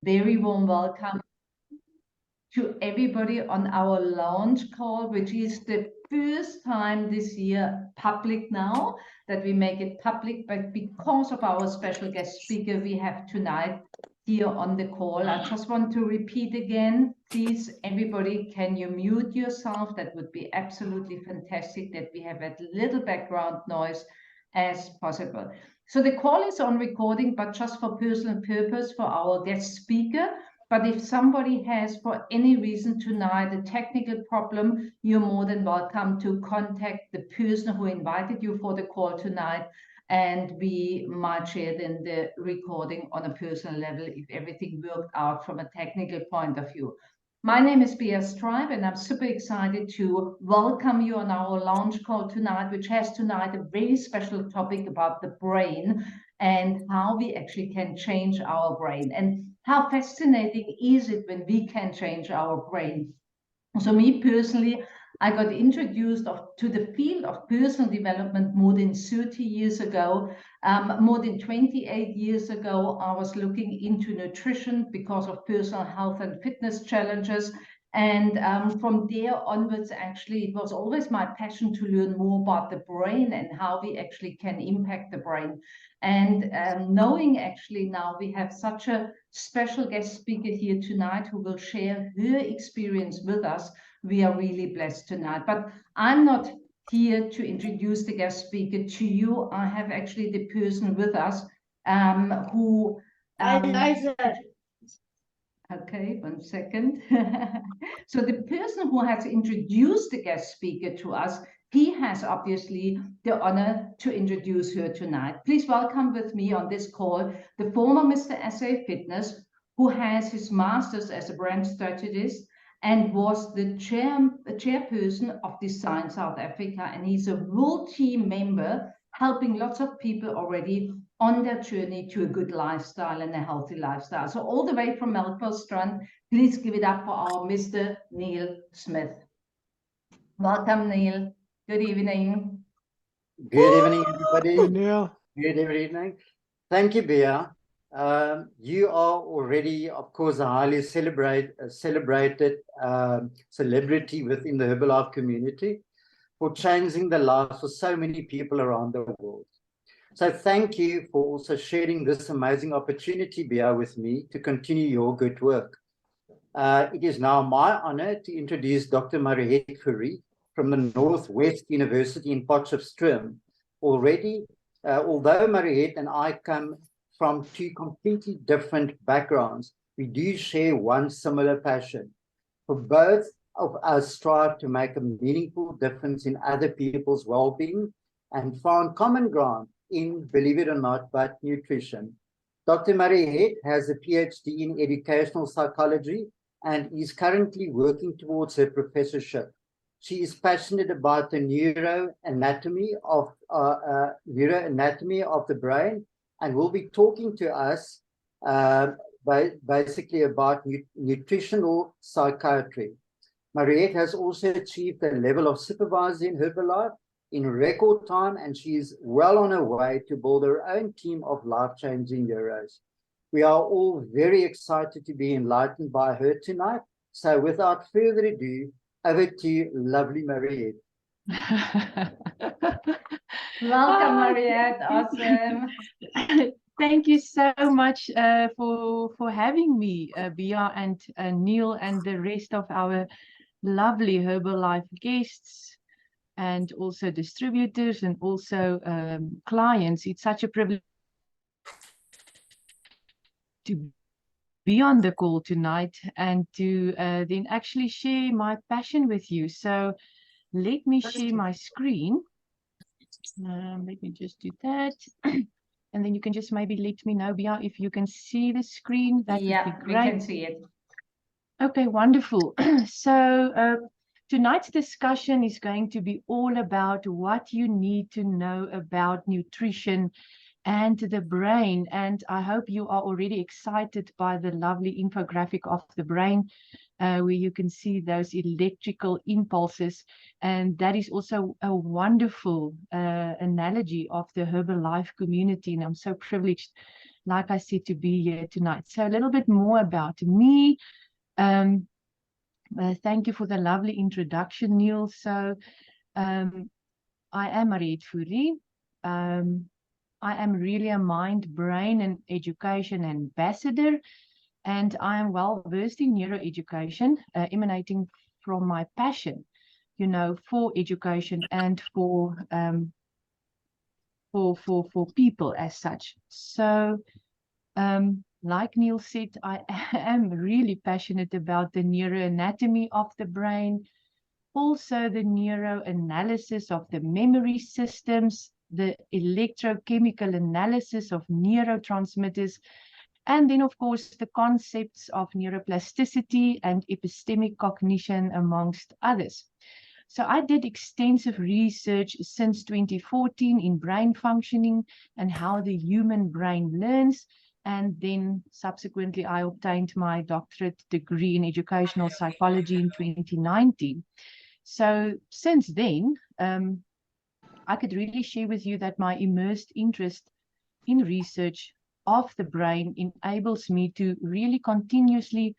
very warm welcome to everybody on our launch call, which is the first time this year public now that we make it public, but because of our special guest speaker we have tonight here on the call, I just want to repeat again, please, everybody, can you mute yourself? That would be absolutely fantastic, that we have as little background noise as possible. So the call is on recording, but just for personal purpose for our guest speaker. But if somebody has, for any reason tonight, a technical problem, you're more than welcome to contact the person who invited you for the call tonight, and we might share then the recording on a personal level if everything worked out from a technical point of view. My name is Bea Stribe, and I'm super excited to welcome you on our launch call tonight, which has tonight a very special topic about the brain and how we actually can change our brain. And how fascinating is it when we can change our brain? So me personally, I got introduced to the field of personal development more than 30 years ago. More than 28 years ago, I was looking into nutrition because of personal health and fitness challenges. And from there onwards, actually, it was always my passion to learn more about the brain and how we actually can impact the brain. And knowing actually now we have such a special guest speaker here tonight who will share her experience with us, we are really blessed tonight. But I'm not here to introduce the guest speaker to you. I have actually the person with us who... Okay, 1 second. So the person who has introduced the guest speaker to us, he has obviously the honor to introduce her tonight. Please welcome with me on this call the former Mr. SA Fitness, who has his master's as a brand strategist and was the chairperson of Design South Africa. And he's a world team member, helping lots of people already on their journey to a good lifestyle and a healthy lifestyle. So all the way from Melkbosstrand, please give it up for our Mr. Neil Smith. Welcome, Neil. Good evening. Good evening, everybody. Hey, Neil. Good evening. Thank you, Bea. You are already, of course, a highly celebrated celebrity within the Herbalife community for changing the lives of so many people around the world. So thank you for also sharing this amazing opportunity, Bea, with me to continue your good work. It is now my honor to introduce Dr. Mariette Fourie from the Northwest University in Potchefstroom. Although Mariette and I come from two completely different backgrounds, we do share one similar passion. For both of us strive to make a meaningful difference in other people's well-being and found common ground in, believe it or not, but nutrition. Dr. Mariette has a PhD in educational psychology and is currently working towards her professorship. She is passionate about the neuroanatomy of the brain and will be talking to us basically about nutritional psychiatry. Mariette has also achieved a level of supervisor in Herbalife in record time, and she is well on her way to build her own team of life-changing heroes. We are all very excited to be enlightened by her tonight. So without further ado, over to you, lovely Mariette. Welcome, Mariette. Awesome. Thank you so much for having me, Bea and Neil and the rest of our lovely Herbalife guests and also distributors and also clients. It's such a privilege to be on the call tonight and to then actually share my passion with you. So let me share my screen. Let me just do that. And then you can just maybe let me know, Bea, if you can see the screen. That would be great. We can see it. Okay, wonderful. So tonight's discussion is going to be all about what you need to know about nutrition and the brain. And I hope you are already excited by the lovely infographic of the brain, where you can see those electrical impulses. And that is also a wonderful analogy of the Herbalife community. And I'm so privileged like I said, to be here tonight. So a little bit more about me. Thank you for the lovely introduction, Neil. So I am Mariette Fourie. I am really a mind, brain, and education ambassador, and I am well versed in neuroeducation, emanating from my passion, you know, for education and for people as such. So, like Neil said, I am really passionate about the neuroanatomy of the brain, also the neuroanalysis of the memory systems, the electrochemical analysis of neurotransmitters, and then, of course, the concepts of neuroplasticity and epistemic cognition, amongst others. So I did extensive research since 2014 in brain functioning and how the human brain learns. And then subsequently, I obtained my doctorate degree in educational psychology in 2019. So since then, I could really share with you that my immersed interest in research of the brain enables me to really continuously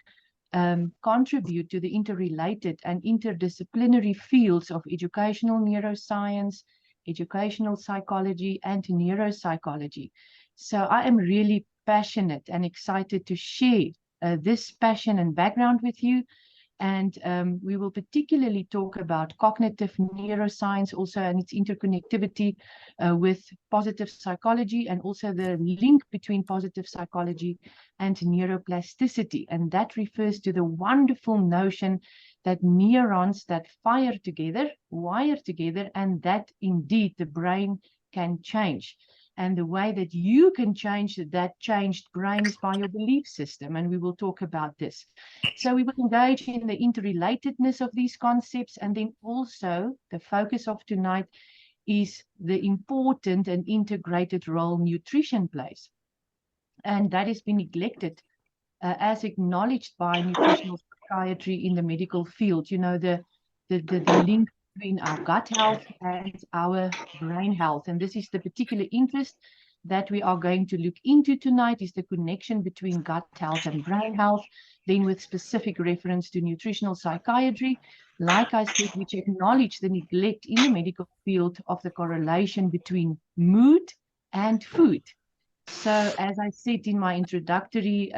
contribute to the interrelated and interdisciplinary fields of educational neuroscience, educational psychology, and neuropsychology. So I am really passionate and excited to share this passion and background with you. And we will particularly talk about cognitive neuroscience also and its interconnectivity with positive psychology, and also the link between positive psychology and neuroplasticity. And that refers to the wonderful notion that neurons that fire together, wire together, and that indeed the brain can change. And the way that you can change that changed brain is by your belief system. And we will talk about this. So we will engage in the interrelatedness of these concepts. And then also the focus of tonight is the important and integrated role nutrition plays. And that has been neglected as acknowledged by nutritional psychiatry in the medical field. You know, the link between our gut health and our brain health. And this is the particular interest that we are going to look into tonight, is the connection between gut health and brain health, then with specific reference to nutritional psychiatry, like I said, which acknowledge the neglect in the medical field of the correlation between mood and food. So as I said in my introductory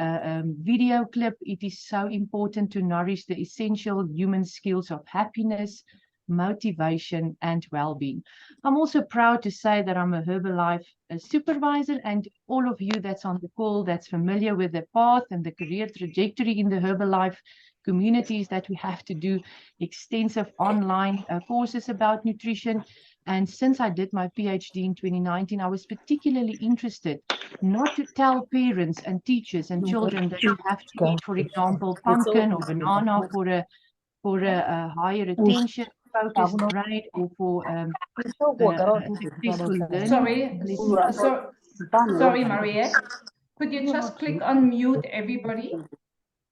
video clip, it is so important to nourish the essential human skills of happiness, motivation, and well-being. I'm also proud to say that I'm a Herbalife supervisor, and all of you that's on the call that's familiar with the path and the career trajectory in the Herbalife communities, that we have to do extensive online courses about nutrition. And since I did my PhD in 2019, I was particularly interested not to tell parents and teachers and children that you have to eat, for example, pumpkin or banana for a higher attention focused brain, or for successful learning. Sorry, Mariette. Could you just click on mute everybody?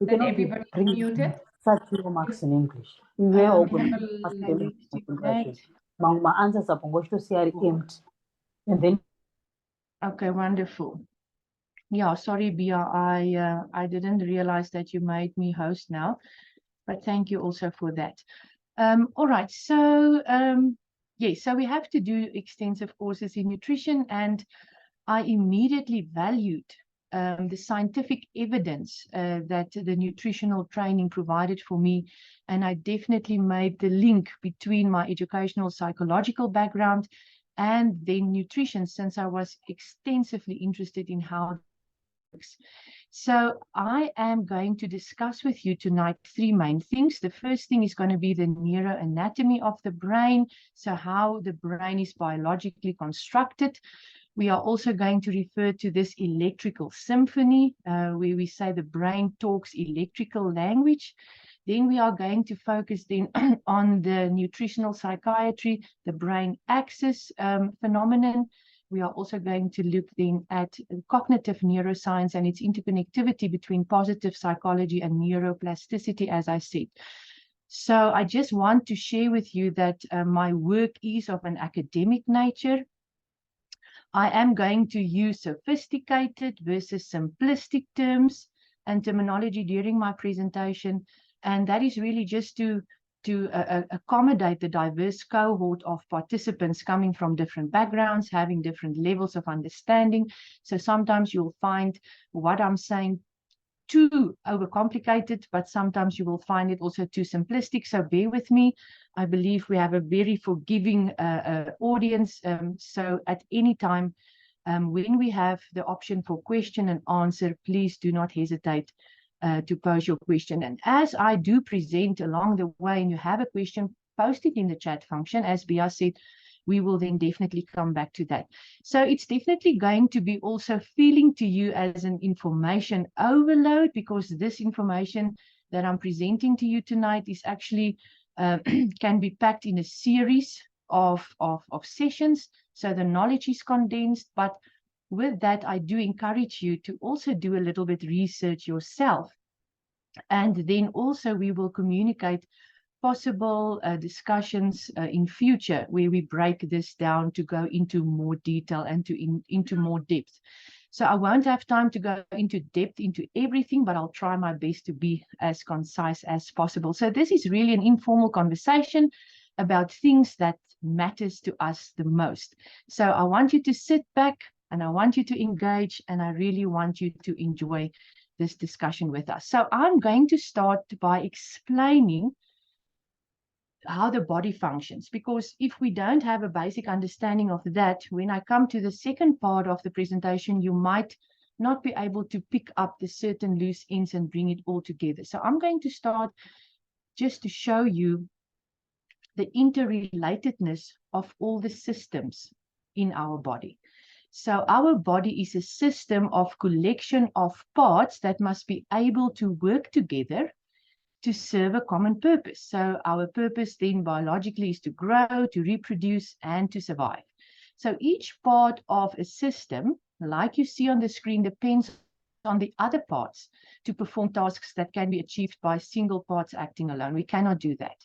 Then everybody is muted. Such low marks in English. My answers are going to say empty. And then okay, wonderful. Yeah, sorry, Bia, I didn't realize that you made me host now, but thank you also for that. All right, so yes, so we have to do extensive courses in nutrition, and I immediately valued the scientific evidence that the nutritional training provided for me, and I definitely made the link between my educational psychological background and then nutrition, since I was extensively interested in how it works. So I am going to discuss with you tonight three main things. The first thing is going to be the neuroanatomy of the brain, so how the brain is biologically constructed. We are also going to refer to this electrical symphony, where we say the brain talks electrical language. Then we are going to focus then on the nutritional psychiatry, the brain axis phenomenon. We are also going to look then at cognitive neuroscience and its interconnectivity between positive psychology and neuroplasticity, as I said. So I just want to share with you that my work is of an academic nature. I am going to use sophisticated versus simplistic terms and terminology during my presentation, and that is really just to accommodate the diverse cohort of participants coming from different backgrounds, having different levels of understanding. So sometimes you'll find what I'm saying too overcomplicated, but sometimes you will find it also too simplistic. So bear with me. I believe we have a very forgiving audience. So at any time, when we have the option for question and answer, please do not hesitate to pose your question. And as I do present along the way and you have a question, post it in the chat function. As Bia said, we will then definitely come back to that. So it's definitely going to be also feeling to you as an information overload, because this information that I'm presenting to you tonight is actually can be packed in a series of sessions. So the knowledge is condensed, but with that, I do encourage you to also do a little bit research yourself. And then also we will communicate possible discussions in future where we break this down to go into more detail and into more depth. So I won't have time to go into depth into everything, but I'll try my best to be as concise as possible. So this is really an informal conversation about things that matters to us the most. So I want you to sit back and I want you to engage, and I really want you to enjoy this discussion with us. So I'm going to start by explaining how the body functions, because if we don't have a basic understanding of that, when I come to the second part of the presentation, you might not be able to pick up the certain loose ends and bring it all together. So I'm going to start just to show you the interrelatedness of all the systems in our body. So our body is a system of collection of parts that must be able to work together to serve a common purpose. So our purpose then biologically is to grow, to reproduce, and to survive. So each part of a system, like you see on the screen, depends on the other parts to perform tasks that can be achieved by single parts acting alone. We cannot do that.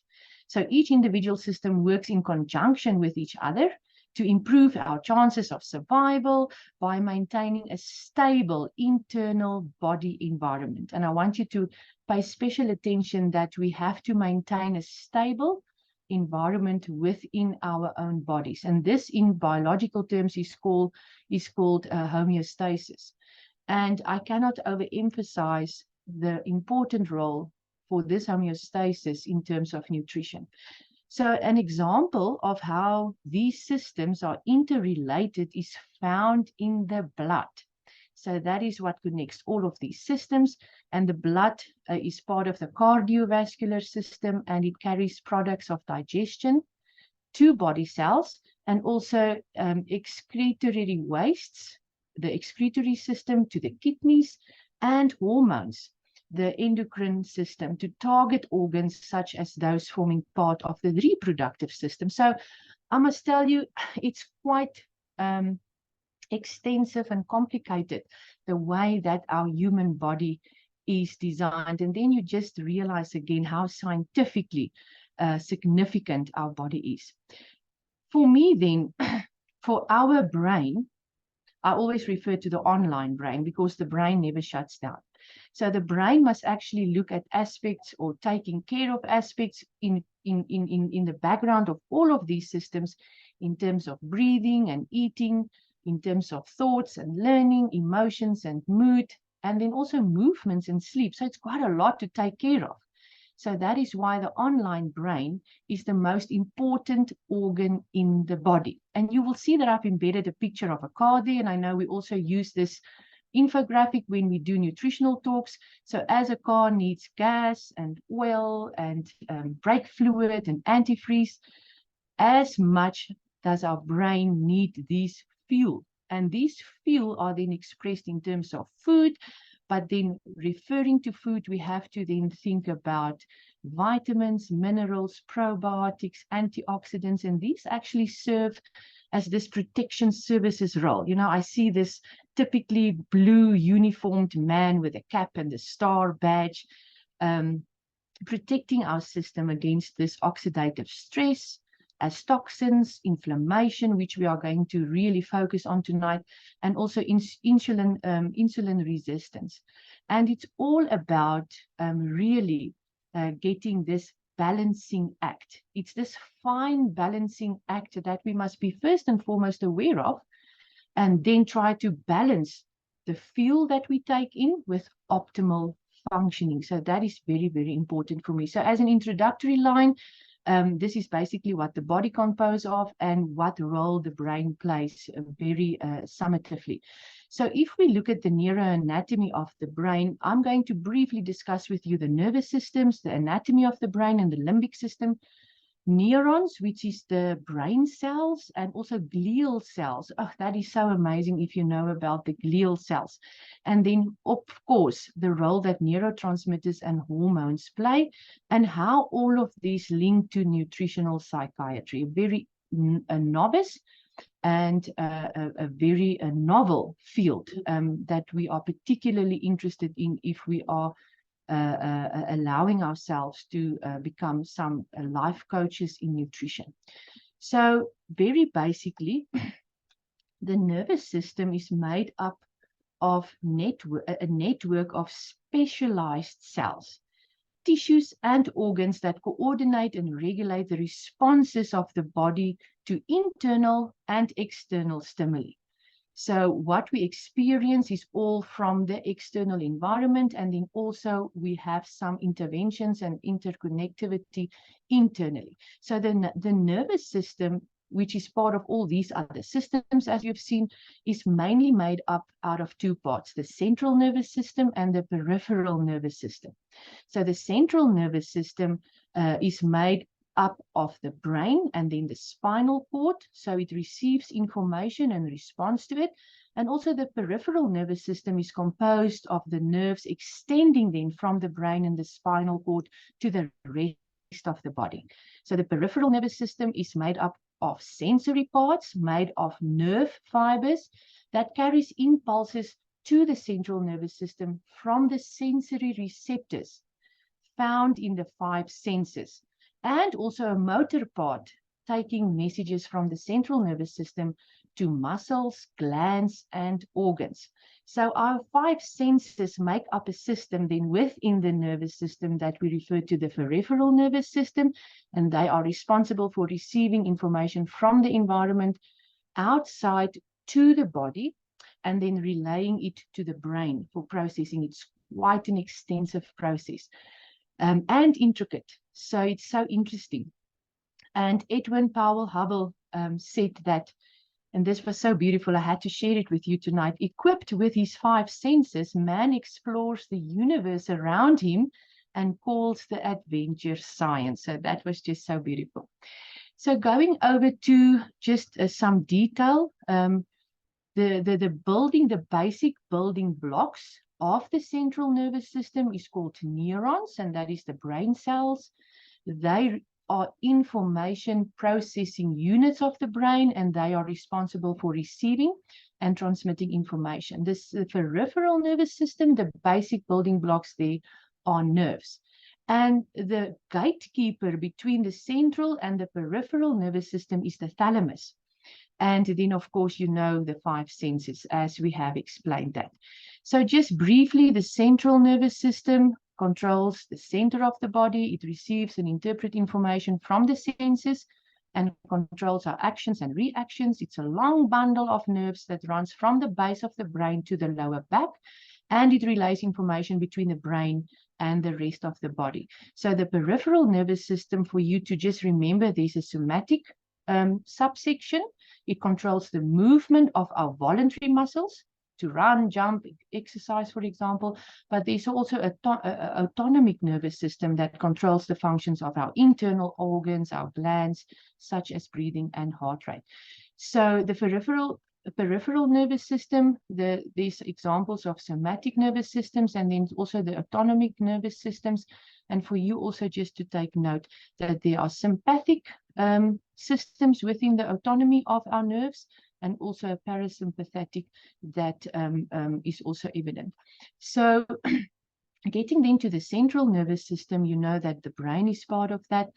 So each individual system works in conjunction with each other to improve our chances of survival by maintaining a stable internal body environment. And I want you to pay special attention that we have to maintain a stable environment within our own bodies. And this in biological terms is called homeostasis. And I cannot overemphasize the important role for this homeostasis in terms of nutrition. So an example of how these systems are interrelated is found in the blood. So that is what connects all of these systems. And the blood is part of the cardiovascular system, and it carries products of digestion to body cells, and also excretory wastes, the excretory system to the kidneys, and hormones, the endocrine system, to target organs such as those forming part of the reproductive system. So I must tell you, it's quite extensive and complicated, the way that our human body is designed. And then you just realize again how scientifically significant our body is. For me then, for our brain, I always refer to the online brain because the brain never shuts down. So the brain must actually look at aspects or taking care of aspects in the background of all of these systems, in terms of breathing and eating, in terms of thoughts and learning, emotions and mood, and then also movements and sleep. So it's quite a lot to take care of. So that is why the online brain is the most important organ in the body. And you will see that I've embedded a picture of a car there, and I know we also use this infographic when we do nutritional talks. So as a car needs gas and oil and brake fluid and antifreeze, as much does our brain need these fuel. And these fuel are then expressed in terms of food, but then referring to food, we have to then think about vitamins, minerals, probiotics, antioxidants, and these actually serve as this protection services role. You know, I see this typically blue uniformed man with a cap and a star badge, protecting our system against this oxidative stress as toxins, inflammation, which we are going to really focus on tonight, and also insulin resistance. And it's all about really getting this balancing act. It's this fine balancing act that we must be first and foremost aware of, and then try to balance the fuel that we take in with optimal functioning. So that is very, very important for me. So as an introductory line, this is basically what the body composes of and what role the brain plays very summatively. So if we look at the neuroanatomy of the brain, I'm going to briefly discuss with you the nervous systems, the anatomy of the brain and the limbic system, neurons, which is the brain cells, and also glial cells. Oh, that is so amazing if you know about the glial cells. And then, of course, the role that neurotransmitters and hormones play, and how all of these link to nutritional psychiatry. Very novice and a very novel field that we are particularly interested in if we are allowing ourselves to become some life coaches in nutrition. So very basically, the nervous system is made up of a network of specialized cells, tissues and organs that coordinate and regulate the responses of the body to internal and external stimuli. So what we experience is all from the external environment, and then also we have some interventions and interconnectivity internally. So the nervous system, which is part of all these other systems, as you've seen, is mainly made up out of two parts, the central nervous system and the peripheral nervous system. So the central nervous system is made up of the brain and then the spinal cord, so it receives information and responds to it. And also the peripheral nervous system is composed of the nerves extending then from the brain and the spinal cord to the rest of the body. So the peripheral nervous system is made up of sensory parts, made of nerve fibers that carries impulses to the central nervous system from the sensory receptors found in the 5 senses, and also a motor part taking messages from the central nervous system to muscles, glands, and organs. So our 5 senses make up a system then within the nervous system that we refer to the peripheral nervous system, and they are responsible for receiving information from the environment outside to the body and then relaying it to the brain for processing. It's quite an extensive process and intricate. So it's so interesting. And Edwin Powell Hubble said that, and this was so beautiful, I had to share it with you tonight. Equipped with his 5 senses, man explores the universe around him and calls the adventure science. So that was just so beautiful. So going over to just some detail, the basic building blocks of the central nervous system is called neurons, and that is the brain cells. They are information processing units of the brain, and they are responsible for receiving and transmitting information. The peripheral nervous system, the basic building blocks there are nerves. And the gatekeeper between the central and the peripheral nervous system is the thalamus. And then, of course, you know the 5 senses, as we have explained that. So just briefly, the central nervous system controls the center of the body. It receives and interprets information from the senses and controls our actions and reactions. It's a long bundle of nerves that runs from the base of the brain to the lower back, and it relays information between the brain and the rest of the body. So the peripheral nervous system, for you to just remember, there's a somatic subsection. It controls the movement of our voluntary muscles to run, jump, exercise, for example. But there's also an autonomic nervous system that controls the functions of our internal organs, our glands, such as breathing and heart rate. So the peripheral nervous system, these examples of somatic nervous systems, and then also the autonomic nervous systems. And for you also just to take note that there are sympathetic systems within the autonomy of our nerves, and also a parasympathetic that is also evident. So getting then to the central nervous system, you know that the brain is part of that.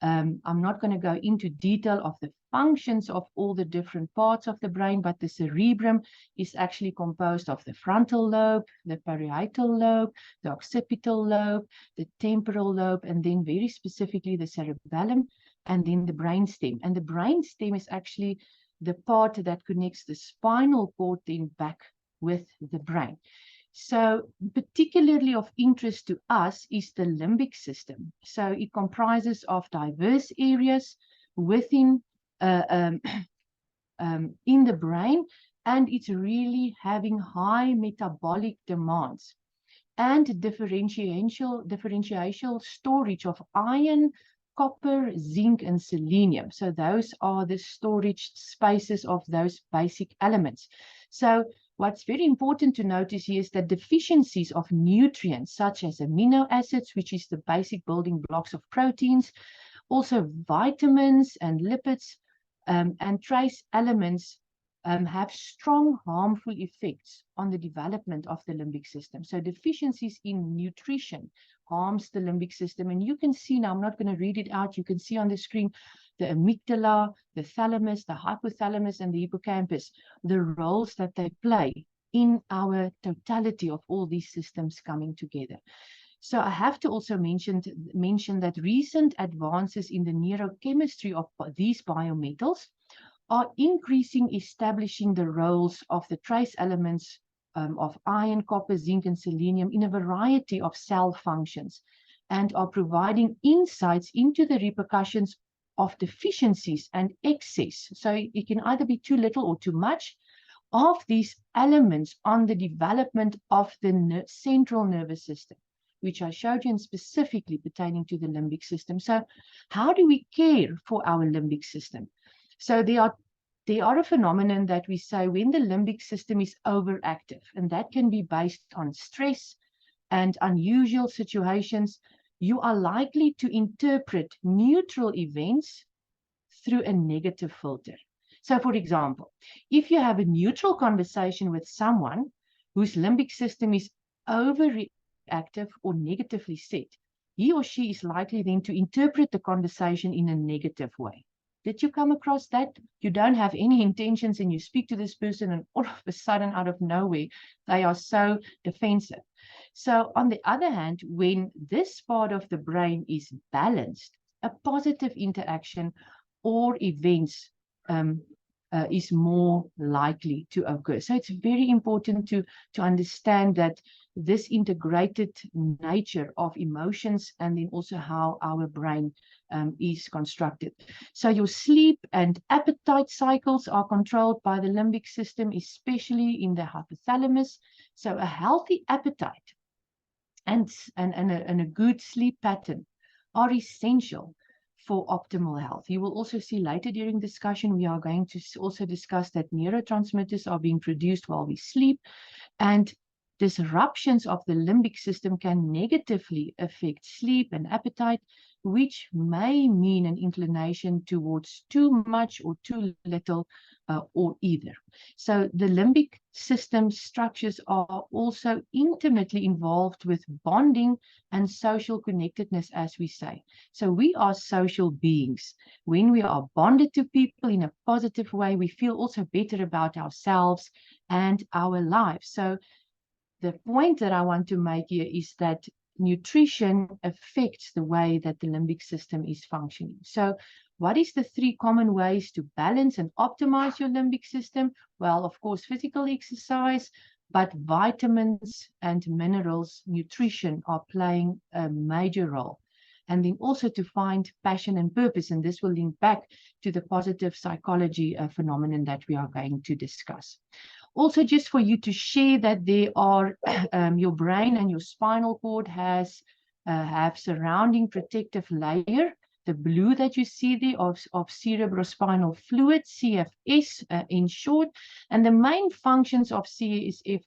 I'm not going to go into detail of the functions of all the different parts of the brain, but the cerebrum is actually composed of the frontal lobe, the parietal lobe, the occipital lobe, the temporal lobe, and then very specifically the cerebellum, and then the brainstem. And the brainstem is actually the part that connects the spinal cord then back with the brain. So particularly of interest to us is the limbic system. So it comprises of diverse areas within in the brain, and it's really having high metabolic demands and differential storage of iron, copper, zinc, and selenium. So those are the storage spaces of those basic elements. So what's very important to notice here is that deficiencies of nutrients such as amino acids, which is the basic building blocks of proteins, also vitamins and lipids, and trace elements have strong harmful effects on the development of the limbic system. So deficiencies in nutrition harms the limbic system. And you can see now, I'm not going to read it out, you can see on the screen the amygdala, the thalamus, the hypothalamus, and the hippocampus, the roles that they play in our totality of all these systems coming together. So I have to also mention that recent advances in the neurochemistry of these biometals are establishing the roles of the trace elements of iron, copper, zinc, and selenium in a variety of cell functions, and are providing insights into the repercussions of deficiencies and excess. So it can either be too little or too much of these elements on the development of the central nervous system, which I showed you, and specifically pertaining to the limbic system. So how do we care for our limbic system? So there are a phenomenon that we say when the limbic system is overactive, and that can be based on stress and unusual situations, you are likely to interpret neutral events through a negative filter. So for example, if you have a neutral conversation with someone whose limbic system is overreactive or negatively set, he or she is likely then to interpret the conversation in a negative way. Did you come across that? You don't have any intentions and you speak to this person, and all of a sudden, out of nowhere, they are so defensive. So on the other hand, when this part of the brain is balanced, a positive interaction or events is more likely to occur. So it's very important to understand that this integrated nature of emotions, and then also how our brain is constructed. So your sleep and appetite cycles are controlled by the limbic system, especially in the hypothalamus. So a healthy appetite and a good sleep pattern are essential for optimal health. You will also see later during discussion, we are going to also discuss that neurotransmitters are being produced while we sleep, and disruptions of the limbic system can negatively affect sleep and appetite, which may mean an inclination towards too much or too little, or either. So the limbic system structures are also intimately involved with bonding and social connectedness, as we say. So we are social beings. When we are bonded to people in a positive way, we feel also better about ourselves and our lives. So the point that I want to make here is that nutrition affects the way that the limbic system is functioning. So what is the 3 common ways to balance and optimize your limbic system? Well, of course, physical exercise, but vitamins and minerals, nutrition are playing a major role. And then also to find passion and purpose, and this will link back to the positive psychology phenomenon that we are going to discuss. Also, just for you to share that there are your brain and your spinal cord have surrounding protective layer, the blue that you see there of cerebrospinal fluid, CFS in short, and the main functions of CSF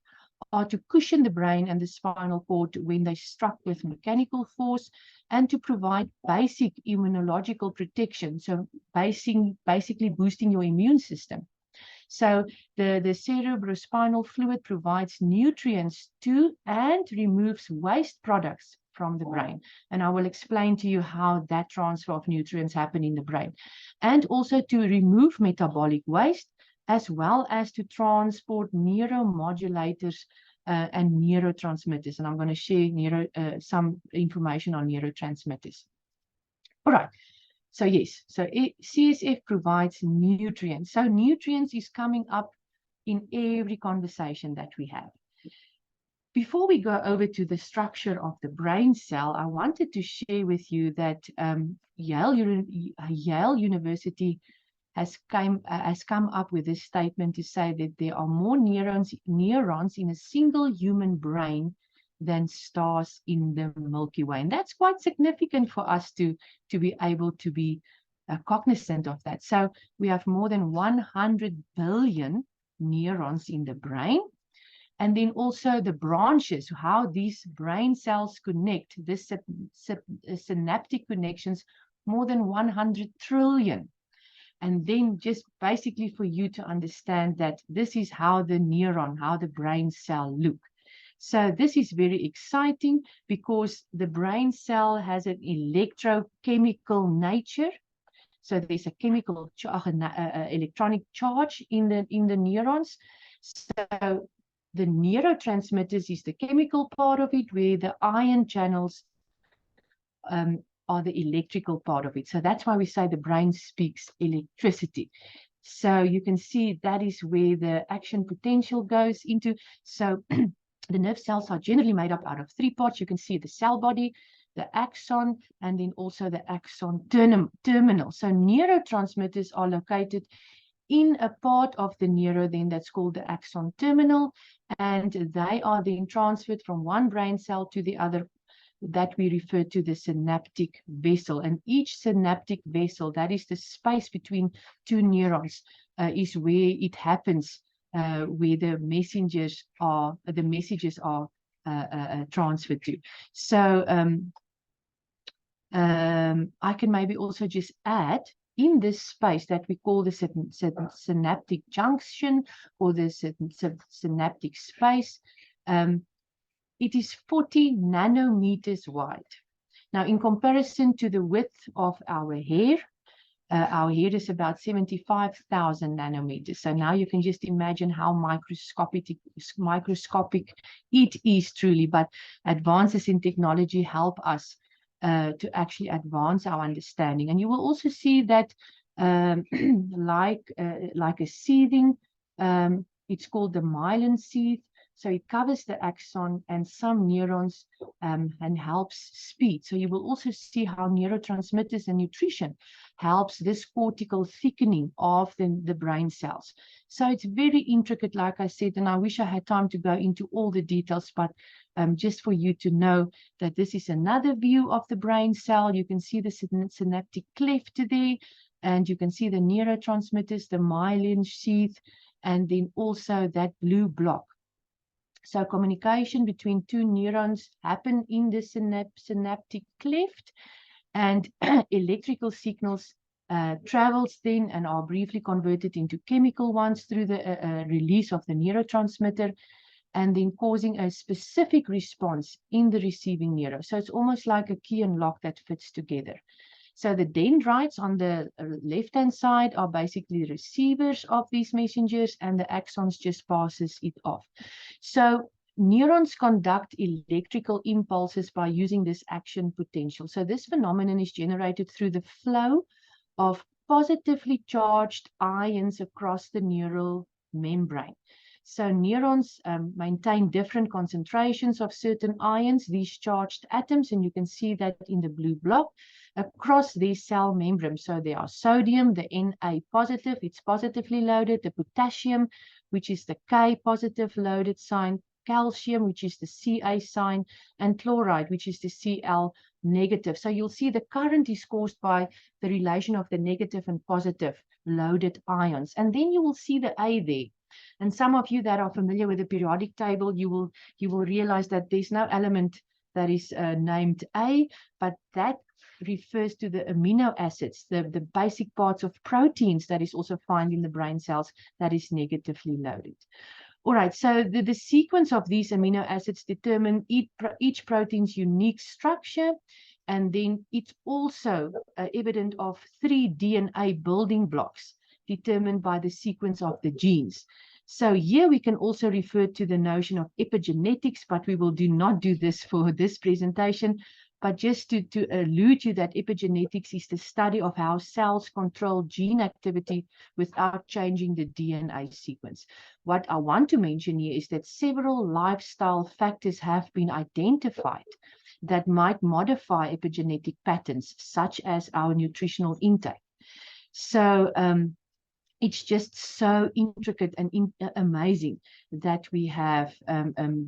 are to cushion the brain and the spinal cord when they're struck with mechanical force, and to provide basic immunological protection, so basically boosting your immune system. So the cerebrospinal fluid provides nutrients to and removes waste products from the brain. And I will explain to you how that transfer of nutrients happen in the brain. And also to remove metabolic waste, as well as to transport neuromodulators and neurotransmitters. And I'm going to share some information on neurotransmitters. All right. So yes, so CSF provides nutrients. So nutrients is coming up in every conversation that we have. Before we go over to the structure of the brain cell, I wanted to share with you that Yale University has come up with this statement to say that there are more neurons in a single human brain than stars in the Milky Way. And that's quite significant for us to be able to be cognizant of that. So we have more than 100 billion neurons in the brain. And then also the branches, how these brain cells connect, this synaptic connections, more than 100 trillion. And then just basically for you to understand that this is how the neuron, how the brain cell look. So this is very exciting because the brain cell has an electrochemical nature. So there's a chemical electronic charge in the neurons. So the neurotransmitters is the chemical part of it, where the ion channels are the electrical part of it. So that's why we say the brain speaks electricity. So you can see that is where the action potential goes into. So the nerve cells are generally made up out of three parts. You can see the cell body, the axon, and then also the axon terminal. So neurotransmitters are located in a part of the neuro then that's called the axon terminal, and they are then transferred from one brain cell to the other, that we refer to the synaptic vessel. And each synaptic vessel, that is the space between two neurons, is where it happens, where the messages are transferred to. So I can maybe also just add, in this space that we call the synaptic junction or the synaptic space, it is 40 nanometers wide. Now, in comparison to the width of our hair is about 75,000 nanometers. So now you can just imagine how microscopic it is truly, but advances in technology help us to actually advance our understanding. And you will also see that like a sheathing, it's called the myelin sheath. So it covers the axon and some neurons and helps speed. So you will also see how neurotransmitters and nutrition helps this cortical thickening of the brain cells. So it's very intricate, like I said, and I wish I had time to go into all the details, but just for you to know that this is another view of the brain cell. You can see the synaptic cleft there, and you can see the neurotransmitters, the myelin sheath, and then also that blue block. So communication between two neurons happen in the synaptic cleft, and electrical signals travels then and are briefly converted into chemical ones through the release of the neurotransmitter, and then causing a specific response in the receiving neuro. So it's almost like a key and lock that fits together. So the dendrites on the left-hand side are basically the receivers of these messengers, and the axons just passes it off. So neurons conduct electrical impulses by using this action potential. So this phenomenon is generated through the flow of positively charged ions across the neural membrane. So neurons maintain different concentrations of certain ions, these charged atoms, and you can see that in the blue block across the cell membrane. So there are sodium, the Na positive, it's positively loaded, the potassium, which is the K positive loaded sign, calcium, which is the Ca sign, and chloride, which is the Cl negative. So you'll see the current is caused by the relation of the negative and positive loaded ions. And then you will see the A there. And some of you that are familiar with the periodic table, you will realize that there's no element that is named A, but that refers to the amino acids, the basic parts of proteins that is also found in the brain cells that is negatively loaded. All right, so the sequence of these amino acids determine each protein's unique structure, and then it's also evident of 3 DNA building blocks determined by the sequence of the genes. So here we can also refer to the notion of epigenetics, but we will not do this for this presentation. But just to allude to that, epigenetics is the study of how cells control gene activity without changing the DNA sequence. What I want to mention here is that several lifestyle factors have been identified that might modify epigenetic patterns, such as our nutritional intake. So it's just so intricate and amazing that we have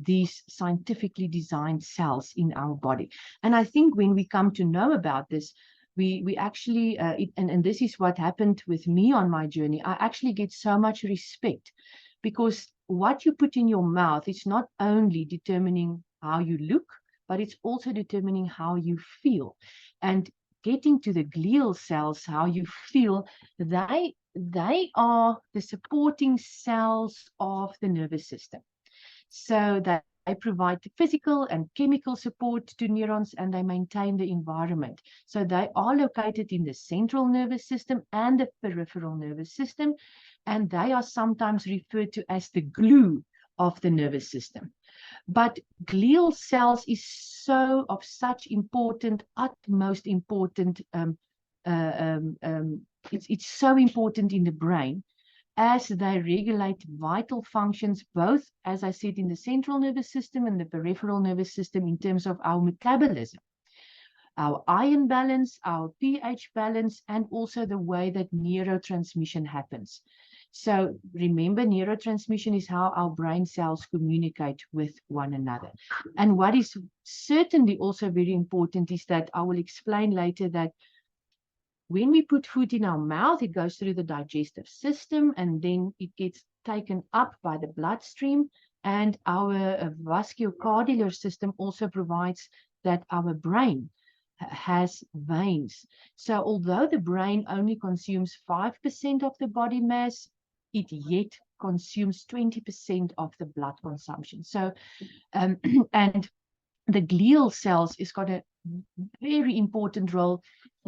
these scientifically designed cells in our body. And I think when we come to know about this, we actually, and this is what happened with me on my journey, I actually get so much respect, because what you put in your mouth is not only determining how you look, but it's also determining how you feel. And getting to the glial cells, how you feel, they are the supporting cells of the nervous system. So that they provide the physical and chemical support to neurons, and they maintain the environment. So they are located in the central nervous system and the peripheral nervous system, and they are sometimes referred to as the glue of the nervous system. But glial cells is so of such important, utmost important, it's so important in the brain, as they regulate vital functions, both, as I said, in the central nervous system and the peripheral nervous system, in terms of our metabolism, our iron balance, our pH balance, and also the way that neurotransmission happens. So remember, neurotransmission is how our brain cells communicate with one another. And what is certainly also very important is that I will explain later that when we put food in our mouth, it goes through the digestive system, and then it gets taken up by the bloodstream. And our vasculocardiac system also provides that our brain has veins. So although the brain only consumes 5% of the body mass, it yet consumes 20% of the blood consumption. So, and the glial cells has got a very important role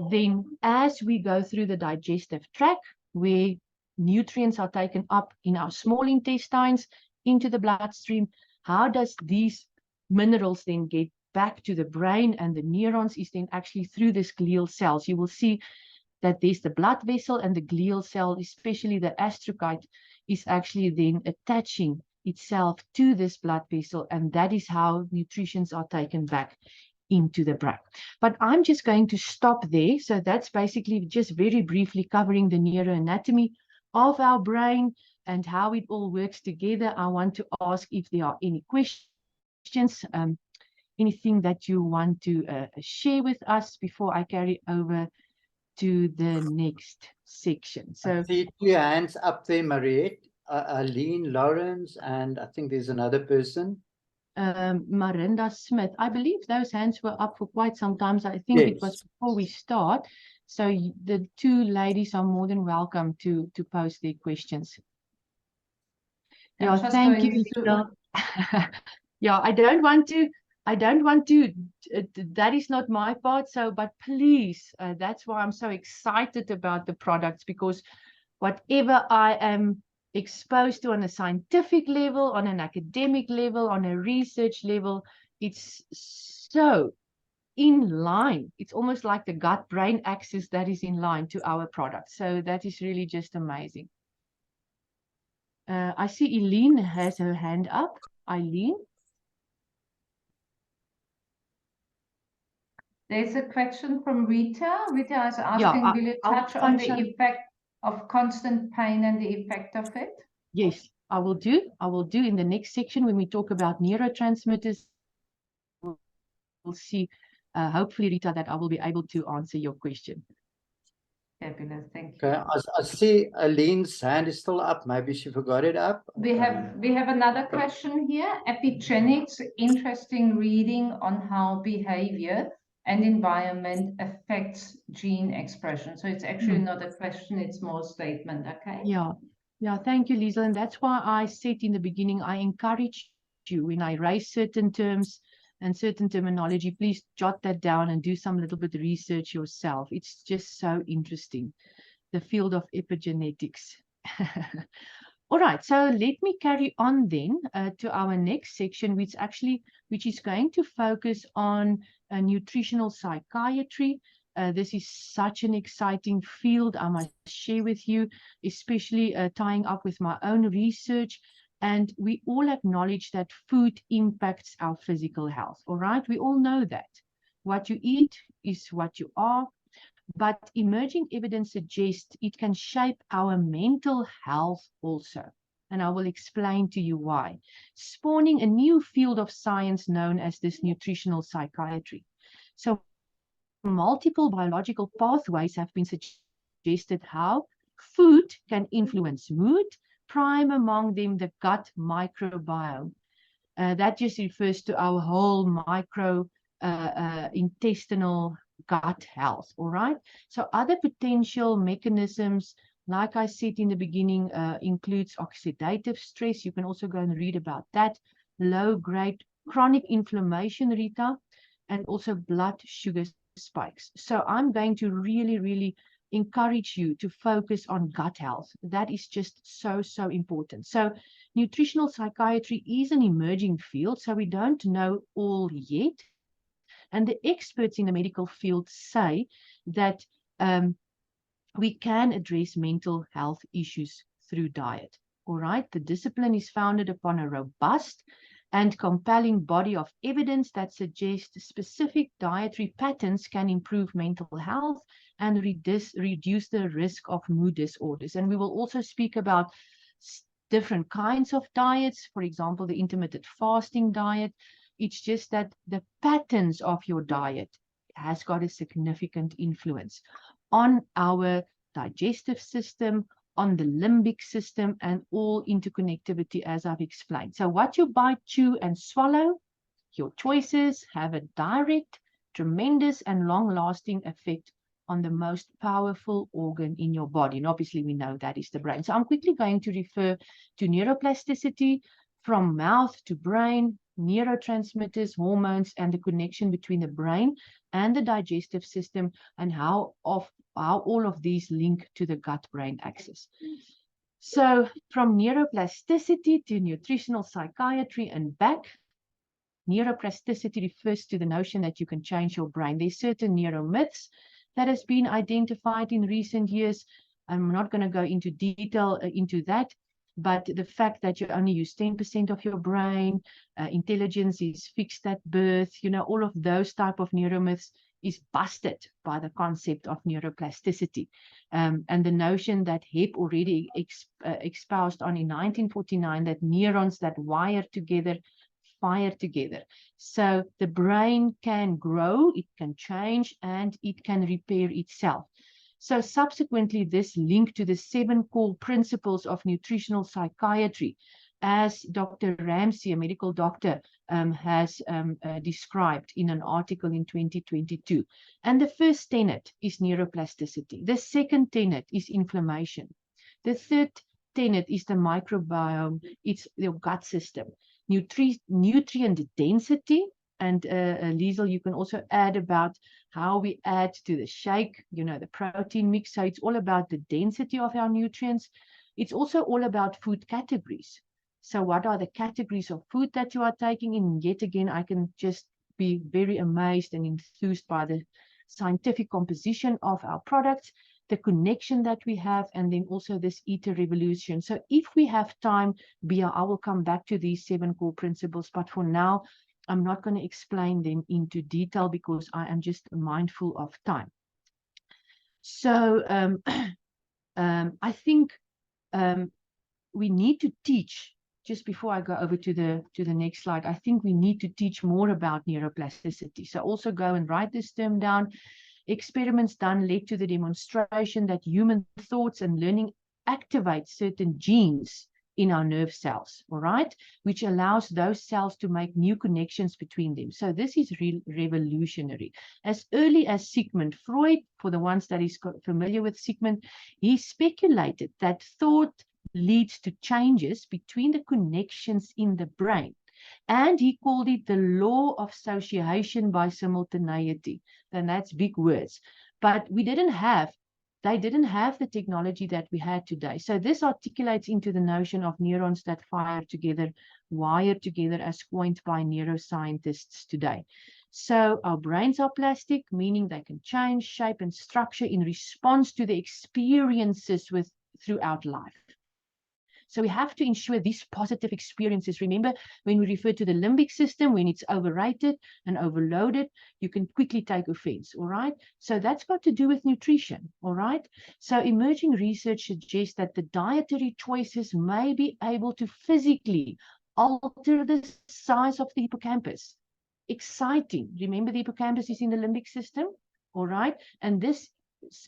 then as we go through the digestive tract, where nutrients are taken up in our small intestines into the bloodstream. How does these minerals then get back to the brain and the neurons is then actually through this glial cells. You will see that there's the blood vessel, and the glial cell, especially the astrocyte, is actually then attaching itself to this blood vessel, and that is how nutrients are taken back into the brain. But I'm just going to stop there. So that's basically just very briefly covering the neuroanatomy of our brain and how it all works together. I want to ask if there are any questions, anything that you want to share with us before I carry over to the next section. So I see 2 hands up there, Mariette, Aline Lawrence, and I think there's another person. Marinda Smith. I believe those hands were up for quite some time. So I think it was before we start. So the 2 ladies are more than welcome to pose their questions. Yeah, thank you. Yeah, I don't want to, that is not my part. So, but please, that's why I'm so excited about the products, because whatever I am exposed to on a scientific level, on an academic level, on a research level, it's so in line. It's almost like the gut-brain axis that is in line to our products. So that is really just amazing. I see Eileen has her hand up. Eileen? There's a question from Rita. Rita is asking, will you touch on the effect of constant pain and the effect of it? Yes, I will do. I will do in the next section when we talk about neurotransmitters. We'll see, hopefully, Rita, that I will be able to answer your question. Fabulous, thank you. Okay, I see Aline's hand is still up. Maybe she forgot it up. We have another question here. Epigenetics, interesting reading on how behavior and environment affects gene expression. So it's actually not a question, it's more a statement, okay? Yeah. Yeah, thank you, Liesl. And that's why I said in the beginning, I encourage you when I raise certain terms and certain terminology, please jot that down and do some little bit of research yourself. It's just so interesting, the field of epigenetics. All right, so let me carry on then to our next section, which is going to focus on nutritional psychiatry. This is such an exciting field, I must share with you, especially tying up with my own research. And we all acknowledge that food impacts our physical health. All right, we all know that. What you eat is what you are. But emerging evidence suggests it can shape our mental health also. And I will explain to you why. Spawning a new field of science known as this nutritional psychiatry. So multiple biological pathways have been suggested how food can influence mood, prime among them the gut microbiome. That just refers to our whole intestinal gut health, all right? So other potential mechanisms, like I said in the beginning, includes oxidative stress. You can also go and read about that. Low-grade chronic inflammation, Rita, and also blood sugar spikes. So I'm going to really encourage you to focus on gut health. That is just so important. So nutritional psychiatry is an emerging field, so we don't know all yet. And the experts in the medical field say that we can address mental health issues through diet. All right, the discipline is founded upon a robust and compelling body of evidence that suggests specific dietary patterns can improve mental health and reduce the risk of mood disorders. And we will also speak about different kinds of diets, for example, the intermittent fasting diet. It's just that the patterns of your diet has got a significant influence on our digestive system, on the limbic system, and all interconnectivity, as I've explained. So what you bite, chew, and swallow, your choices have a direct, tremendous, and long-lasting effect on the most powerful organ in your body. And obviously, we know that is the brain. So I'm quickly going to refer to neuroplasticity from mouth to brain, neurotransmitters, hormones, and the connection between the brain and the digestive system, and how all of these link to the gut-brain axis. So from neuroplasticity to nutritional psychiatry and back, neuroplasticity refers to the notion that you can change your brain. There's certain neuromyths that has been identified in recent years. I'm not going to go into detail into that, but the fact that you only use 10% of your brain, intelligence is fixed at birth, you know, all of those type of neuromyths is busted by the concept of neuroplasticity. And the notion that Hebb already espoused on in 1949, that neurons that wire together fire together. So the brain can grow, it can change, and it can repair itself. So subsequently, this linked to the 7 core principles of nutritional psychiatry, as Dr. Ramsey, a medical doctor, has described in an article in 2022. And the first tenet is neuroplasticity. The second tenet is inflammation. The third tenet is the microbiome. It's your gut system. Nutrient density. And Liesl, you can also add about how we add to the shake, you know, the protein mix. So it's all about the density of our nutrients. It's also all about food categories. So what are the categories of food that you are taking in? Yet again, I can just be very amazed and enthused by the scientific composition of our products, the connection that we have, and then also this eater revolution. So if we have time, Bia, I will come back to these 7 core principles. But for now, I'm not going to explain them into detail because I am just mindful of time. So I think we need to teach, just before I go over to the next slide, I think we need to teach more about neuroplasticity. So also go and write this term down. Experiments done led to the demonstration that human thoughts and learning activate certain genes in our nerve cells, all right, which allows those cells to make new connections between them. So this is revolutionary. As early as Sigmund Freud, for the ones that is familiar with Sigmund, he speculated that thought leads to changes between the connections in the brain. And he called it the law of association by simultaneity. And that's big words. But they didn't have the technology that we had today. So this articulates into the notion of neurons that fire together, wire together, as coined by neuroscientists today. So our brains are plastic, meaning they can change shape and structure in response to the experiences throughout life. So we have to ensure these positive experiences. Remember, when we refer to the limbic system, when it's overrated and overloaded, you can quickly take offense, all right? So that's got to do with nutrition, all right? So emerging research suggests that the dietary choices may be able to physically alter the size of the hippocampus. Exciting. Remember, the hippocampus is in the limbic system, all right? And this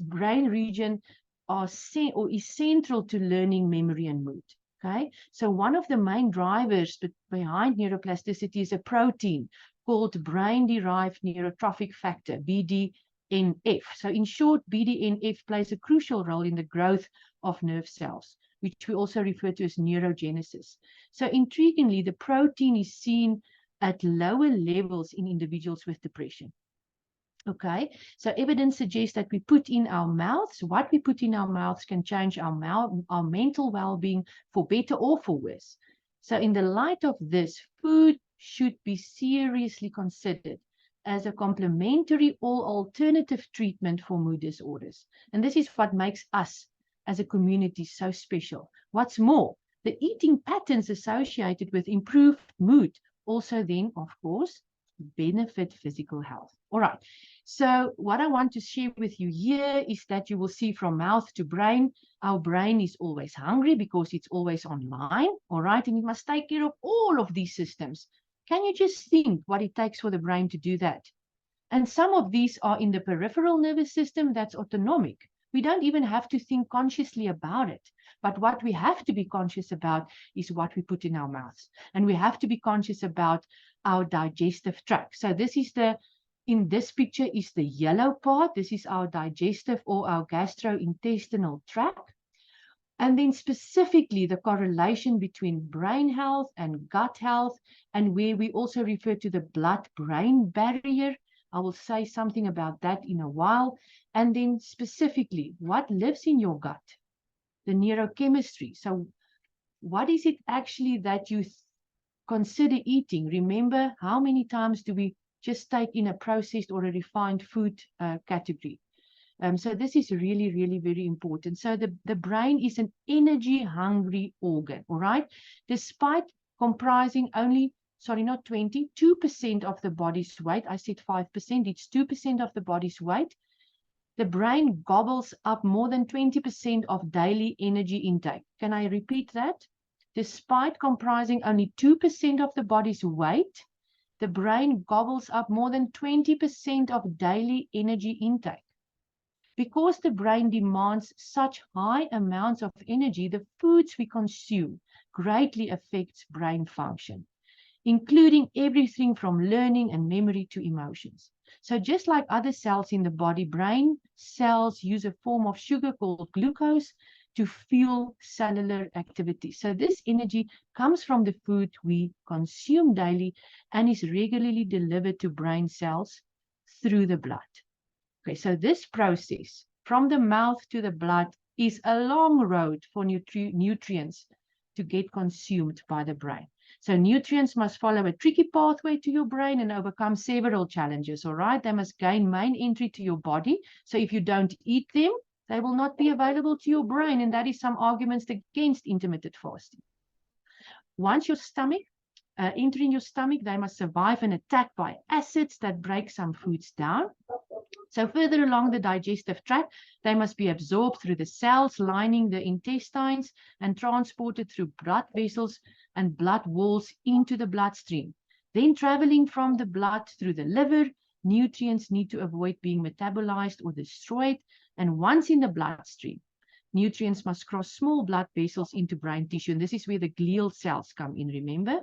brain region is central to learning, memory, and mood. Okay, so one of the main drivers behind neuroplasticity is a protein called brain-derived neurotrophic factor, BDNF. So in short, BDNF plays a crucial role in the growth of nerve cells, which we also refer to as neurogenesis. So intriguingly, the protein is seen at lower levels in individuals with depression. Okay, so evidence suggests that we put in our mouths, what we put in our mouths can change our mental well-being for better or for worse. So in the light of this, food should be seriously considered as a complementary or alternative treatment for mood disorders. And this is what makes us as a community so special. What's more, the eating patterns associated with improved mood also then, of course, benefit physical health. All right. So what I want to share with you here is that you will see from mouth to brain, our brain is always hungry because it's always online. All right. And it must take care of all of these systems. Can you just think what it takes for the brain to do that? And some of these are in the peripheral nervous system that's autonomic. We don't even have to think consciously about it. But what we have to be conscious about is what we put in our mouths. And we have to be conscious about our digestive tract. So this is in this picture is the yellow part. This is our digestive or our gastrointestinal tract. And then specifically the correlation between brain health and gut health, and where we also refer to the blood-brain barrier. I will say something about that in a while. And then specifically, what lives in your gut? The neurochemistry. So what is it actually that you consider eating? Remember, how many times do we just take in a processed or a refined food category? So this is really, really very important. So the brain is an energy-hungry organ, all right? Despite comprising only, sorry, not 20, 2% of the body's weight. I said 5%, it's 2% of the body's weight. The brain gobbles up more than 20% of daily energy intake. Can I repeat that? Despite comprising only 2% of the body's weight, the brain gobbles up more than 20% of daily energy intake. Because the brain demands such high amounts of energy, the foods we consume greatly affects brain function, including everything from learning and memory to emotions. So just like other cells in the body, brain cells use a form of sugar called glucose to fuel cellular activity. So this energy comes from the food we consume daily and is regularly delivered to brain cells through the blood. Okay, so this process from the mouth to the blood is a long road for nutrients to get consumed by the brain. So nutrients must follow a tricky pathway to your brain and overcome several challenges, all right? They must gain main entry to your body. So if you don't eat them, they will not be available to your brain. And that is some arguments against intermittent fasting. Once your stomach, entering your stomach, they must survive an attack by acids that break some foods down. So further along the digestive tract, they must be absorbed through the cells lining the intestines and transported through blood vessels and blood walls into the bloodstream. Then traveling from the blood through the liver, nutrients need to avoid being metabolized or destroyed. And once in the bloodstream, nutrients must cross small blood vessels into brain tissue. And this is where the glial cells come in, remember?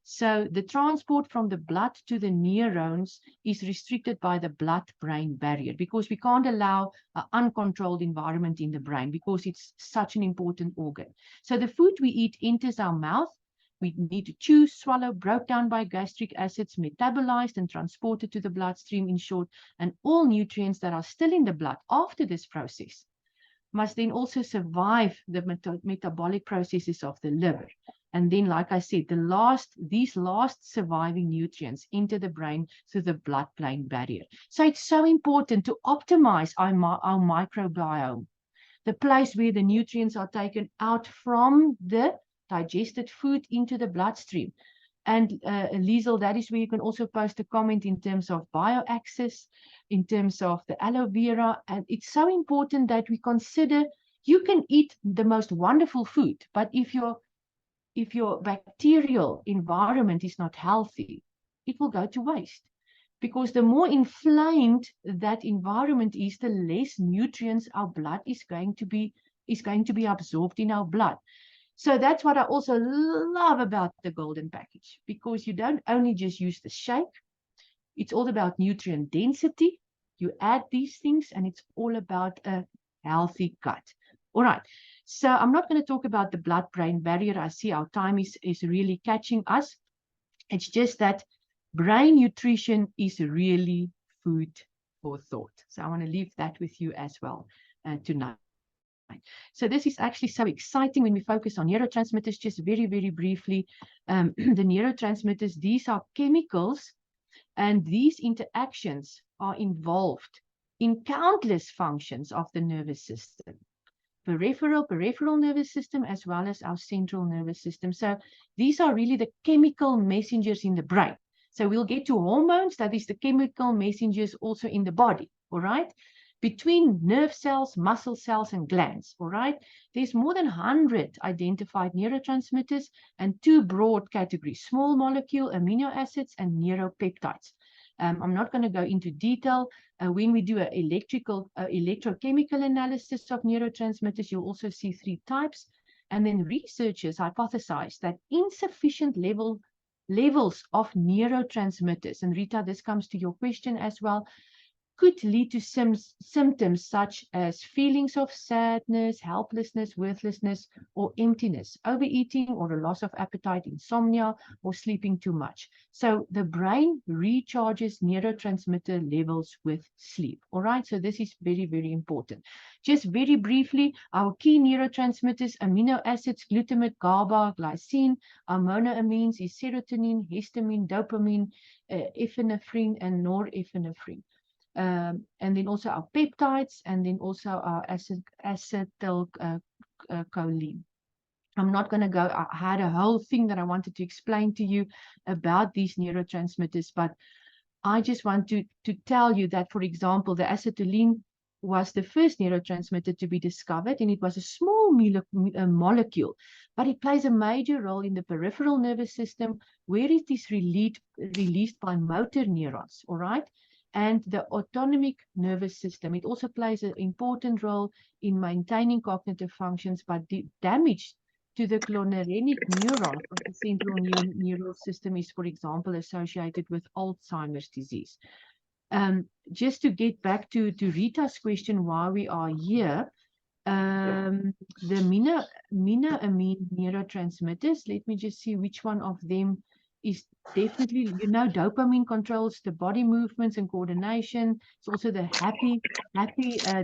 So the transport from the blood to the neurons is restricted by the blood-brain barrier because we can't allow an uncontrolled environment in the brain because it's such an important organ. So the food we eat enters our mouth. We need to chew, swallow, broke down by gastric acids, metabolized and transported to the bloodstream, in short, and all nutrients that are still in the blood after this process must then also survive the metabolic processes of the liver. And then, like I said, these last surviving nutrients enter the brain through the blood-brain barrier. So it's so important to optimize our microbiome, the place where the nutrients are taken out from the digested food into the bloodstream. And Liesel, that is where you can also post a comment in terms of bioaccess, in terms of the aloe vera. And it's so important that we consider you can eat the most wonderful food, but if your bacterial environment is not healthy, it will go to waste. Because the more inflamed that environment is, the less nutrients our blood is going to be absorbed in our blood. So that's what I also love about the golden package, because you don't only just use the shake, it's all about nutrient density. You add these things and it's all about a healthy gut. All right. So I'm not going to talk about the blood-brain barrier. I see our time is really catching us. It's just that brain nutrition is really food for thought. So I want to leave that with you as well tonight. So this is actually so exciting when we focus on neurotransmitters. Just very, very briefly, the neurotransmitters, these are chemicals, and these interactions are involved in countless functions of the nervous system. Peripheral nervous system, as well as our central nervous system. So these are really the chemical messengers in the brain. So we'll get to hormones, that is the chemical messengers also in the body, all right? Between nerve cells, muscle cells, and glands, all right? There's more than 100 identified neurotransmitters and 2 broad categories, small molecule amino acids and neuropeptides. I'm not going to go into detail. When we do an electrochemical analysis of neurotransmitters, you'll also see 3 types. And then researchers hypothesize that insufficient levels of neurotransmitters, and Rita, this comes to your question as well, could lead to symptoms such as feelings of sadness, helplessness, worthlessness, or emptiness, overeating or a loss of appetite, insomnia, or sleeping too much. So the brain recharges neurotransmitter levels with sleep. All right, so this is very, very important. Just very briefly, our key neurotransmitters, amino acids, glutamate, GABA, glycine, our monoamines is serotonin, histamine, dopamine, epinephrine, and norepinephrine. And then also our peptides, and then also our acetylcholine. I'm not going to go, I had a whole thing that I wanted to explain to you about these neurotransmitters, but I just want to tell you that, for example, the acetylcholine was the first neurotransmitter to be discovered, and it was a small molecule, but it plays a major role in the peripheral nervous system, where it is released by motor neurons, all right? And the autonomic nervous system. It also plays an important role in maintaining cognitive functions, but the damage to the cholinergic neuron of the central neural system is, for example, associated with Alzheimer's disease. Just to get back to Rita's question, why we are here, the monoamine neurotransmitters, let me just see which one of them is definitely, dopamine controls the body movements and coordination. It's also the happy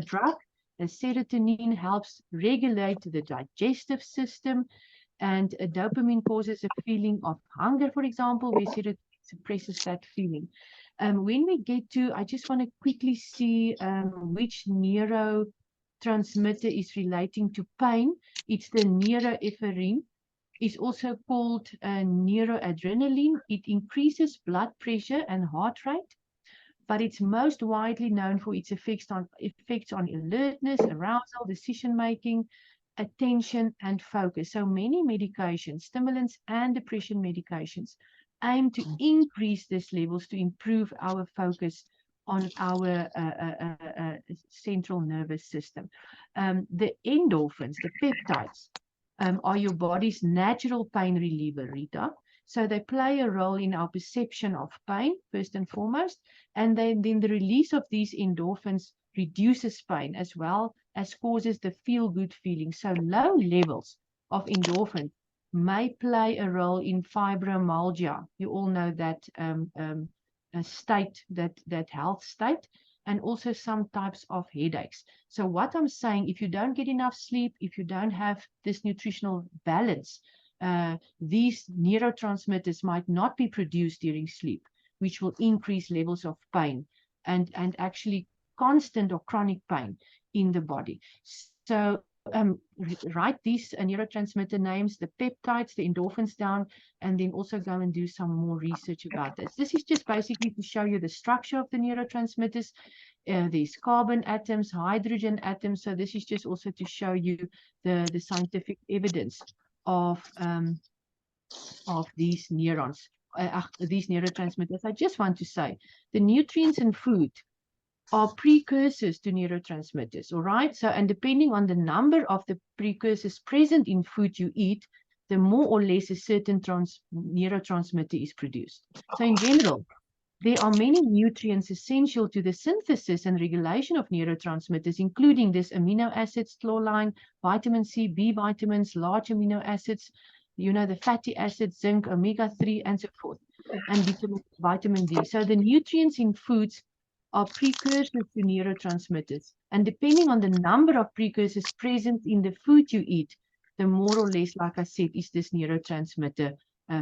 drug. Serotonin helps regulate the digestive system, and dopamine causes a feeling of hunger, for example, where serotonin suppresses that feeling. When we get to, I just want to quickly see which neurotransmitter is relating to pain. It's the neuroepinephrine. It's also called neuroadrenaline. It increases blood pressure and heart rate, but it's most widely known for its effects on alertness, arousal, decision-making, attention, and focus. So many medications, stimulants and depression medications, aim to increase these levels to improve our focus on our central nervous system. The endorphins, the peptides, are your body's natural pain reliever, Rita. So they play a role in our perception of pain, first and foremost, and then the release of these endorphins reduces pain as well as causes the feel-good feeling. So low levels of endorphin may play a role in fibromyalgia. You all know that a state, that health state, and also some types of headaches. So what I'm saying, if you don't get enough sleep, if you don't have this nutritional balance, these neurotransmitters might not be produced during sleep, which will increase levels of pain and actually constant or chronic pain in the body. So write these neurotransmitter names, the peptides, the endorphins down, and then also go and do some more research about this. This is just basically to show you the structure of the neurotransmitters. There's carbon atoms, hydrogen atoms. So this is just also to show you the scientific evidence of these neurons, these neurotransmitters. I just want to say the nutrients in food are precursors to neurotransmitters, all right? So, and depending on the number of the precursors present in food you eat, the more or less a certain neurotransmitter is produced. So in general, there are many nutrients essential to the synthesis and regulation of neurotransmitters, including this amino acids, chlorine, vitamin C, B vitamins, large amino acids, you know, the fatty acids, zinc, omega-3, and so forth, and vitamin D. So the nutrients in foods are precursors to neurotransmitters. And depending on the number of precursors present in the food you eat, the more or less, like I said, is this neurotransmitter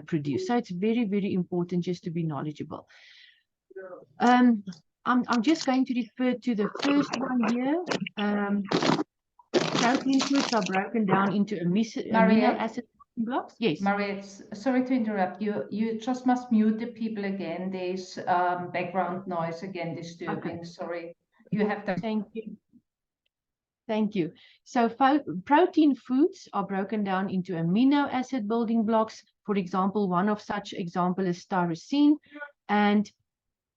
produced. So it's very, very important just to be knowledgeable. I'm just going to refer to the first one here. Protein foods are broken down into amino acid blocks. Yes. Mariette, sorry to interrupt you. You just must mute the people again. There's background noise again disturbing. Okay. Sorry. You have to. Thank you. Thank you. So protein foods are broken down into amino acid building blocks. For example, one of such example is tyrosine, and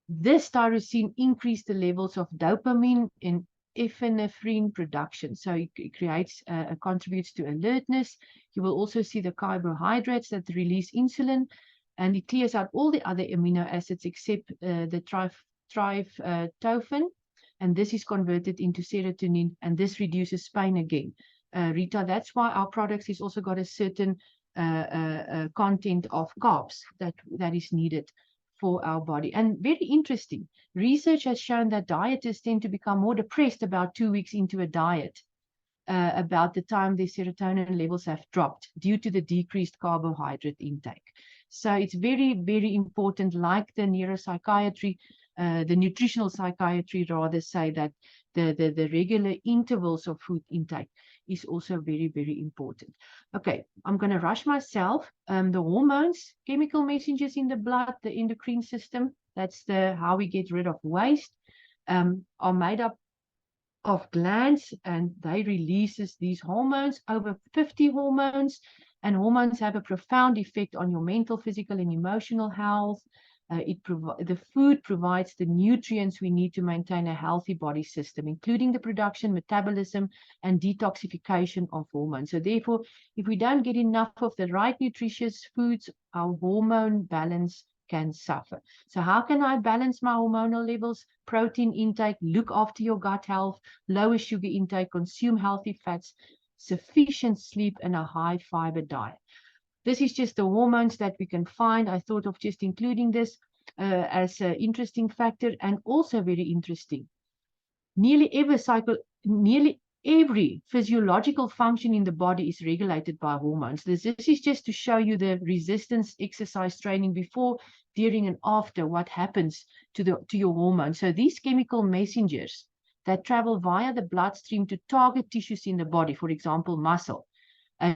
this tyrosine increased the levels of dopamine in epinephrine production. So it creates, contributes to alertness. You will also see the carbohydrates that release insulin, and it clears out all the other amino acids except the tryptophan, and this is converted into serotonin, and this reduces pain again. Rita, that's why our products has also got a certain content of carbs that is needed for our body. And very interesting, research has shown that dieters tend to become more depressed about 2 weeks into a diet, about the time their serotonin levels have dropped due to the decreased carbohydrate intake. So it's very, very important, like the neuropsychiatry, the nutritional psychiatry rather, say that the regular intervals of food intake is also very, very important. Okay, I'm going to rush myself. The hormones, chemical messengers in the blood, the endocrine system, that's how we get rid of waste, are made up of glands, and they releases these hormones, over 50 hormones, and hormones have a profound effect on your mental, physical, and emotional health. The food provides the nutrients we need to maintain a healthy body system, including the production, metabolism, and detoxification of hormones. So therefore, if we don't get enough of the right nutritious foods, our hormone balance can suffer. So how can I balance my hormonal levels? Protein intake, look after your gut health, lower sugar intake, consume healthy fats, sufficient sleep, and a high fiber diet. This is just the hormones that we can find. I thought of just including this as an interesting factor, and also very interesting. Nearly every physiological function in the body is regulated by hormones. This is just to show you the resistance exercise training before, during, and after, what happens to your hormones. So these chemical messengers that travel via the bloodstream to target tissues in the body, for example, muscle.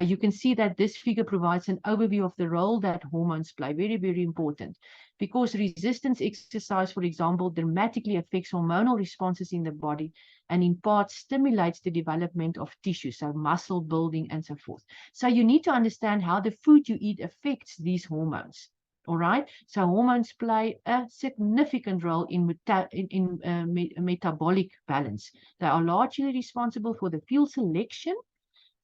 You can see that this figure provides an overview of the role that hormones play. Very, very important, because resistance exercise, for example, dramatically affects hormonal responses in the body, and in part stimulates the development of tissue, so muscle building and so forth. So you need to understand how the food you eat affects these hormones. All right, so hormones play a significant role in metabolic balance. They are largely responsible for the fuel selection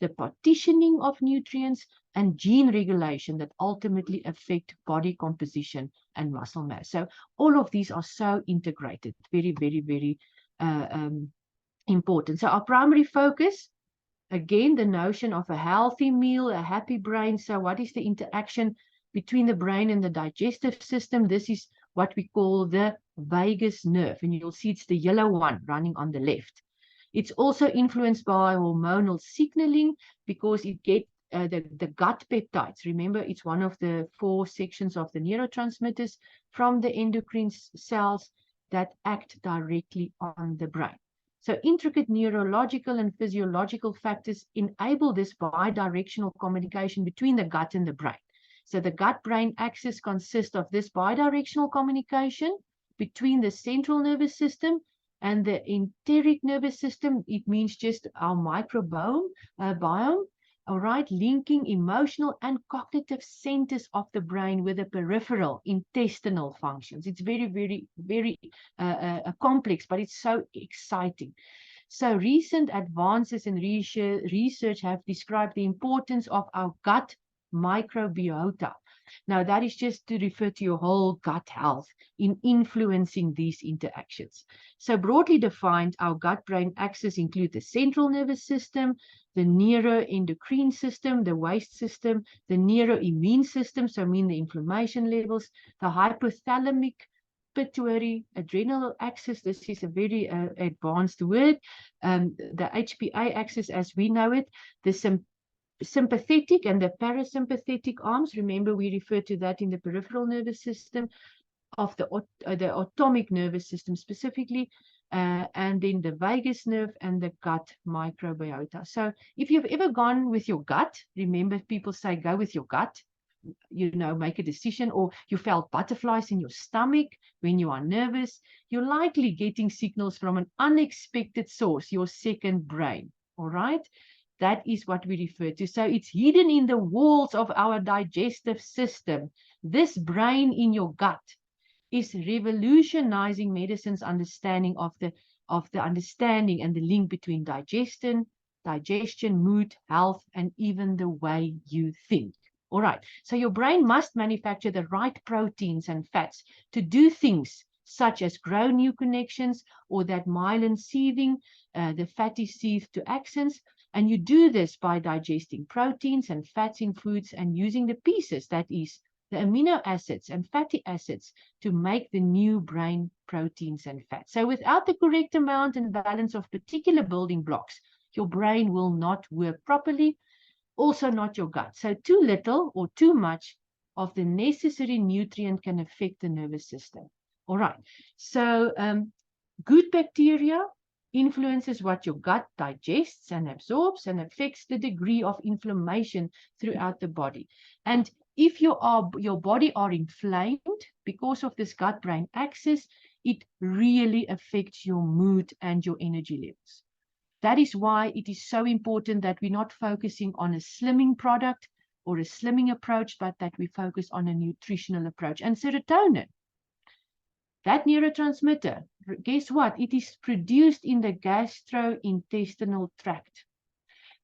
the partitioning of nutrients, and gene regulation that ultimately affect body composition and muscle mass. So all of these are so integrated, very, very, very important. So our primary focus, again, the notion of a healthy meal, a happy brain. So what is the interaction between the brain and the digestive system? This is what we call the vagus nerve, and you'll see it's the yellow one running on the left. It's also influenced by hormonal signaling because it gets the gut peptides. Remember, it's one of the 4 sections of the neurotransmitters from the endocrine cells that act directly on the brain. So intricate neurological and physiological factors enable this bidirectional communication between the gut and the brain. So the gut-brain axis consists of this bidirectional communication between the central nervous system and the enteric nervous system. It means just our microbiome, all right, linking emotional and cognitive centers of the brain with the peripheral intestinal functions. It's very, very, very complex, but it's so exciting. So recent advances in research have described the importance of our gut microbiota. Now, that is just to refer to your whole gut health in influencing these interactions. So broadly defined, our gut-brain axis include the central nervous system, the neuroendocrine system, the waste system, the neuroimmune system, so I mean the inflammation levels, the hypothalamic pituitary adrenal axis. This is a very advanced word. The HPA axis as we know it, the sympathetic and the parasympathetic arms. Remember, we refer to that in the peripheral nervous system of the autonomic nervous system specifically, and then the vagus nerve and the gut microbiota. So if you've ever gone with your gut, remember people say go with your gut, you know, make a decision, or you felt butterflies in your stomach when you are nervous, you're likely getting signals from an unexpected source, your second brain, all right? That is what we refer to. So it's hidden in the walls of our digestive system. This brain in your gut is revolutionizing medicine's understanding of the understanding and the link between digestion, mood, health, and even the way you think. All right. So your brain must manufacture the right proteins and fats to do things such as grow new connections or that myelin sheathing, the fatty sheath to axons. And you do this by digesting proteins and fats in foods and using the pieces, that is, the amino acids and fatty acids, to make the new brain proteins and fats. So without the correct amount and balance of particular building blocks, your brain will not work properly, also not your gut. So too little or too much of the necessary nutrient can affect the nervous system. All right. So good bacteria influences what your gut digests and absorbs and affects the degree of inflammation throughout the body. And if your body are inflamed because of this gut-brain axis, it really affects your mood and your energy levels. That is why it is so important that we're not focusing on a slimming product or a slimming approach, but that we focus on a nutritional approach. And serotonin, that neurotransmitter, guess what? It is produced in the gastrointestinal tract,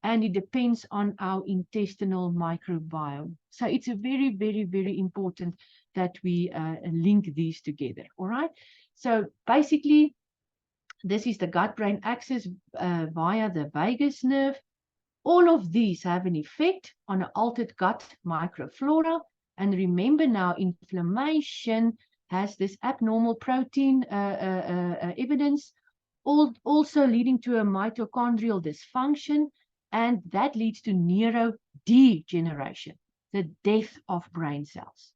and it depends on our intestinal microbiome. So it's a very, very, very important that we link these together. All right. So basically, this is the gut-brain axis via the vagus nerve. All of these have an effect on an altered gut microflora. And remember now, inflammation has this abnormal protein evidence, also leading to a mitochondrial dysfunction, and that leads to neurodegeneration, the death of brain cells.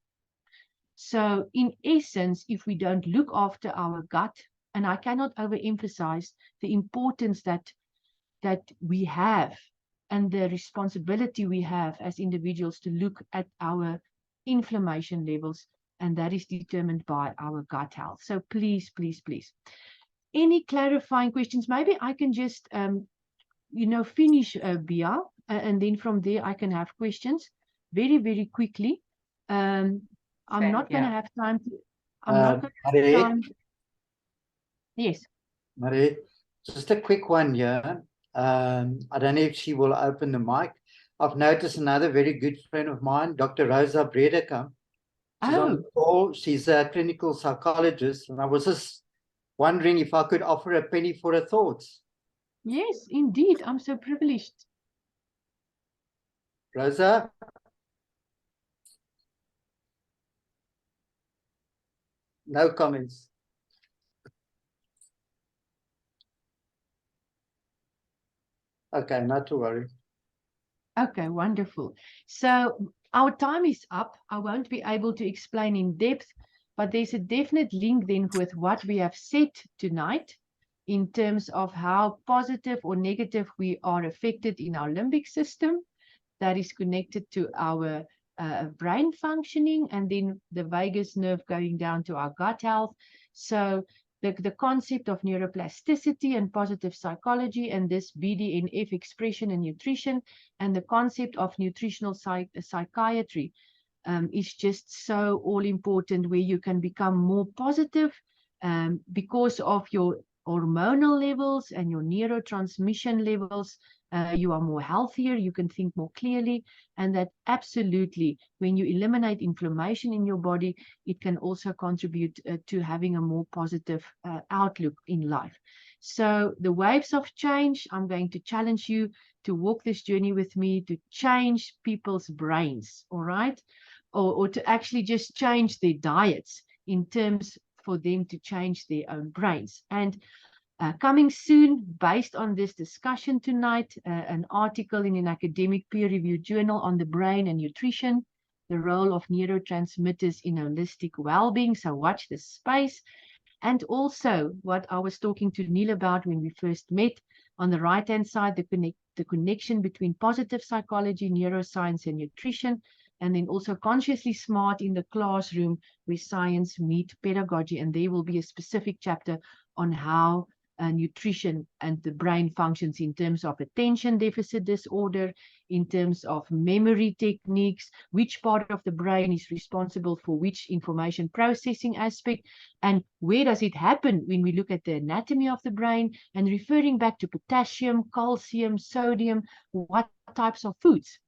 So in essence, if we don't look after our gut, and I cannot overemphasize the importance that we have and the responsibility we have as individuals to look at our inflammation levels, and that is determined by our gut health. So please, please, please. Any clarifying questions? Maybe I can just, finish, Bia, and then from there I can have questions very, very quickly. I'm not going to have time to. I'm not going to have time. Yes. Marie, just a quick one here. I don't know if she will open the mic. I've noticed another very good friend of mine, Dr. Rosa Bredekamp. She's on the call. She's a clinical psychologist, and I was just wondering if I could offer a penny for her thoughts. Yes, indeed. I'm so privileged. Rosa? No comments. Okay, not to worry. Okay, wonderful. So our time is up. I won't be able to explain in depth, but there's a definite link then with what we have said tonight in terms of how positive or negative we are affected in our limbic system that is connected to our brain functioning, and then the vagus nerve going down to our gut health. So the concept of neuroplasticity and positive psychology, and this BDNF expression and nutrition, and the concept of nutritional psychiatry is just so all important, where you can become more positive because of your hormonal levels and your neurotransmission levels. You are more healthier, you can think more clearly, and that absolutely, when you eliminate inflammation in your body, it can also contribute to having a more positive outlook in life. So the waves of change, I'm going to challenge you to walk this journey with me to change people's brains, all right? Or to actually just change their diets in terms for them to change their own brains. And coming soon, based on this discussion tonight, an article in an academic peer-reviewed journal on the brain and nutrition, the role of neurotransmitters in holistic well-being. So watch this space. And also what I was talking to Neil about when we first met, on the right-hand side, the connection between positive psychology, neuroscience, and nutrition, and then also consciously smart in the classroom where science meet pedagogy. And there will be a specific chapter on how nutrition and the brain functions in terms of attention deficit disorder, in terms of memory techniques, which part of the brain is responsible for which information processing aspect, and where does it happen when we look at the anatomy of the brain, and referring back to potassium, calcium, sodium, what types of foods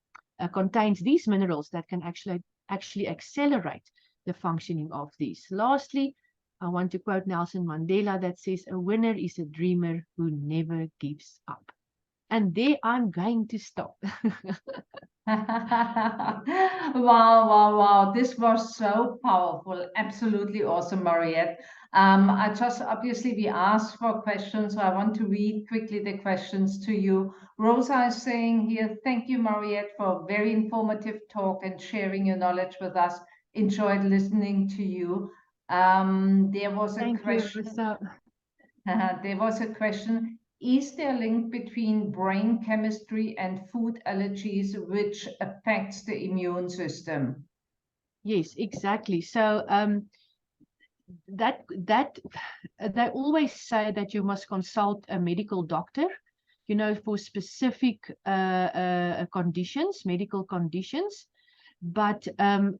contains these minerals that can actually accelerate the functioning of these. Lastly, I want to quote Nelson Mandela that says, "A winner is a dreamer who never gives up." And there I'm going to stop. Wow. This was so powerful. Absolutely awesome, Mariette. I just, obviously we asked for questions, so I want to read quickly the questions to you. Rosa is saying here, thank you, Mariette, for a very informative talk and sharing your knowledge with us. Enjoyed listening to you. There was a question. There was a question. Is there a link between brain chemistry and food allergies, which affects the immune system? Yes, exactly. So they always say that you must consult a medical doctor, you know, for specific conditions, medical conditions. But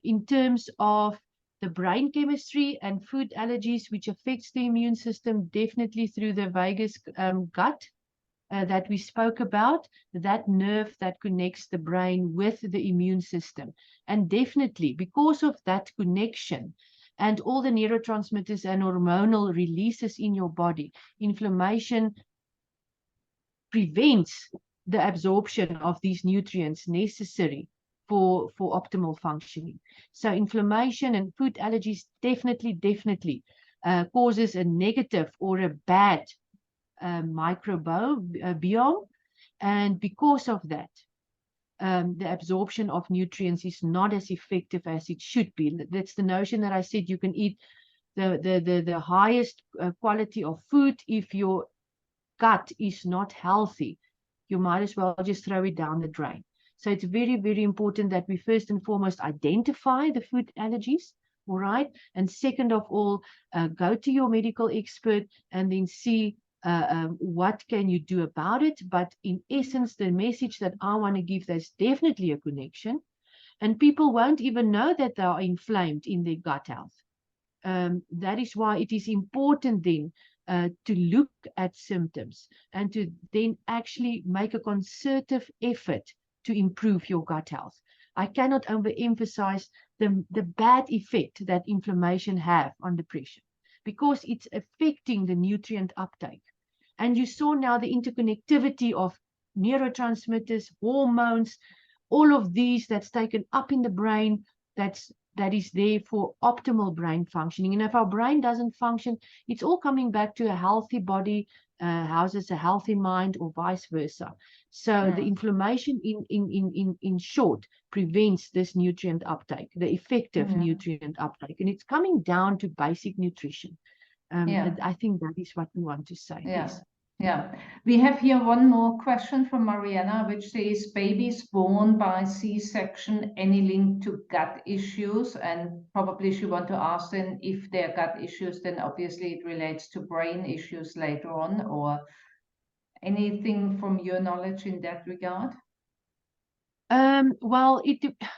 in terms of the brain chemistry and food allergies, which affects the immune system, definitely through the vagus gut that we spoke about, that nerve that connects the brain with the immune system. And definitely because of that connection and all the neurotransmitters and hormonal releases in your body, inflammation prevents the absorption of these nutrients necessary for optimal functioning. So inflammation and food allergies definitely causes a negative or a bad microbiome, and because of that, the absorption of nutrients is not as effective as it should be. That's the notion that I said you can eat the highest quality of food. If your gut is not healthy, you might as well just throw it down the drain. So it's very important that we first and foremost identify the food allergies, all right? And second of all, go to your medical expert and then see what can you do about it. But in essence, the message that I want to give, there's definitely a connection, and people won't even know that they are inflamed in their gut health. That is why it is important then to look at symptoms and to then actually make a concerted effort to improve your gut health. I cannot overemphasize the bad effect that inflammation have on depression, because it's affecting the nutrient uptake. And you saw now the interconnectivity of neurotransmitters, hormones, all of these that's taken up in the brain, that is there for optimal brain functioning. And if our brain doesn't function, it's all coming back to a healthy body houses a healthy mind, or vice versa. So the inflammation in short prevents this nutrient uptake, the effective nutrient uptake. And it's coming down to basic nutrition. I think that is what we want to say. Yes. Yeah, we have here one more question from Mariana, which says, babies born by C-section, any link to gut issues? And probably she want to ask then, if they're gut issues, then obviously it relates to brain issues later on, or anything from your knowledge in that regard? Well,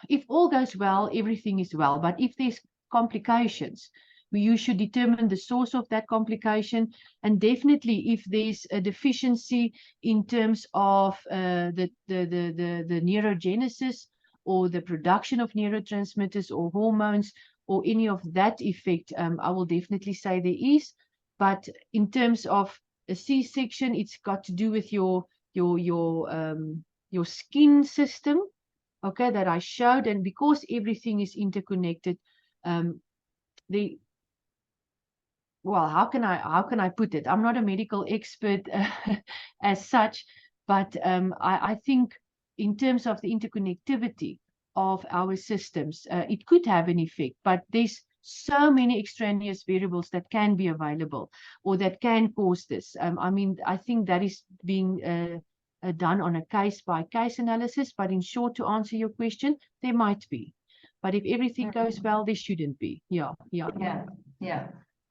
if all goes well, everything is well. But if there's complications, you should determine the source of that complication. And definitely, if there's a deficiency in terms of the neurogenesis or the production of neurotransmitters or hormones or any of that effect, I will definitely say there is. But in terms of a C-section, it's got to do with your skin system, okay, that I showed. And because everything is interconnected, well, how can I put it? I'm not a medical expert as such, but I think in terms of the interconnectivity of our systems, it could have an effect. But there's so many extraneous variables that can be available or that can cause this. I mean, I think that is being done on a case-by-case analysis. But in short, to answer your question, there might be. But if everything goes well, there shouldn't be. Yeah.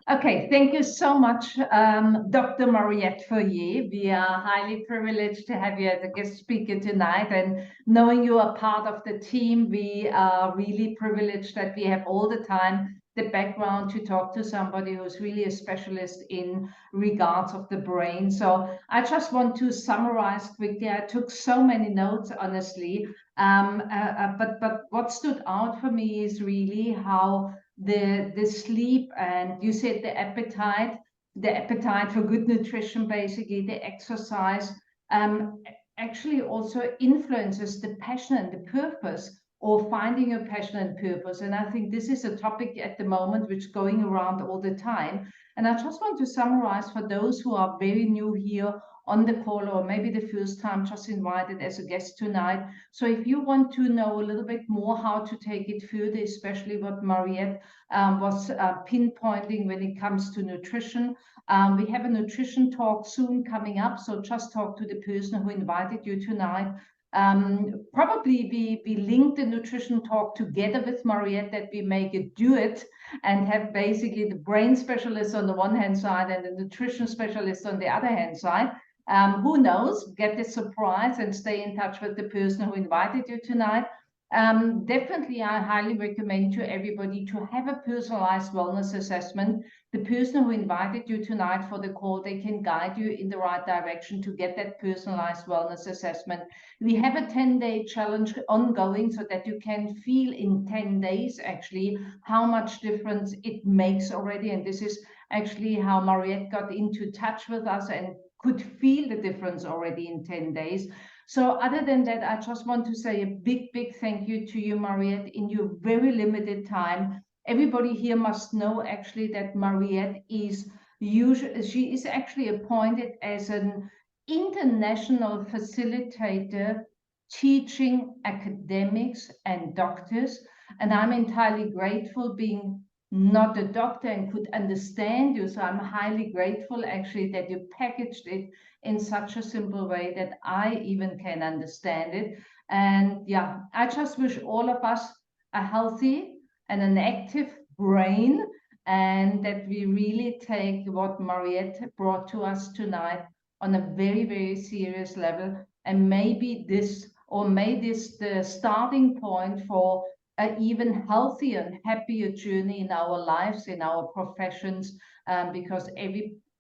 Okay, thank you so much, Dr. Mariette Fourier. We are highly privileged to have you as a guest speaker tonight, and knowing you are part of the team, we are really privileged that we have all the time the background to talk to somebody who's really a specialist in regards of the brain. So I just want to summarize quickly. I took so many notes, honestly, but what stood out for me is really how the sleep, and you said the appetite for good nutrition, basically the exercise, actually also influences the passion and the purpose, or finding your passion and purpose. And I think this is a topic at the moment which is going around all the time. And I just want to summarize for those who are very new here on the call, or maybe the first time just invited as a guest tonight. So if you want to know a little bit more how to take it further, especially what Mariette was pinpointing when it comes to nutrition, we have a nutrition talk soon coming up. So just talk to the person who invited you tonight. Probably we link the nutrition talk together with Mariette, that we make it duet and have basically the brain specialist on the one hand side and the nutrition specialist on the other hand side. Who knows, get the surprise and stay in touch with the person who invited you tonight. Definitely, I highly recommend to everybody to have a personalized wellness assessment. The person who invited you tonight for the call, they can guide you in the right direction to get that personalized wellness assessment. We have a 10-day challenge ongoing, so that you can feel in 10 days actually how much difference it makes already. And this is actually how Mariette got into touch with us and could feel the difference already in 10 days. So other than that, I just want to say a big thank you to you, Mariette, in your very limited time. Everybody here must know actually that Mariette is she is actually appointed as an international facilitator teaching academics and doctors. And I'm entirely grateful, being not a doctor and could understand you. So I'm highly grateful actually that you packaged it in such a simple way that I even can understand it. And yeah, I just wish all of us a healthy and an active brain, and that we really take what Mariette brought to us tonight on a very serious level. And maybe this, or may this the starting point for an even healthier and happier journey in our lives, in our professions, because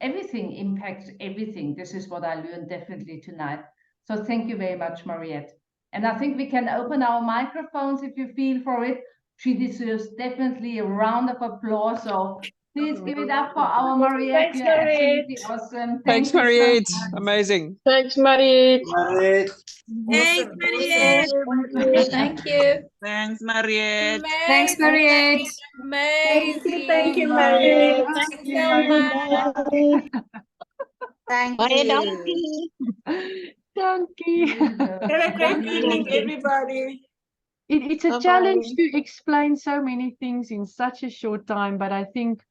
everything impacts everything. This is what I learned definitely tonight. So thank you very much, Mariette. And I think we can open our microphones if you feel for it. She deserves definitely a round of applause. So please give it up for our Mariette. Thanks, You're absolutely Mariette. awesome. Thanks, Thank you so Mariette. much. Amazing. Thanks, Mariette. Mariette. Thanks, Mariette. Thank you. Thanks, Mariette. Thanks, Mariette. Amazing. Thank you, Mariette. Thank you so much. Thank Baie you. dankie. Dankie. Have a great evening, everybody. It's a challenge to explain so many things in such a short time, but I think,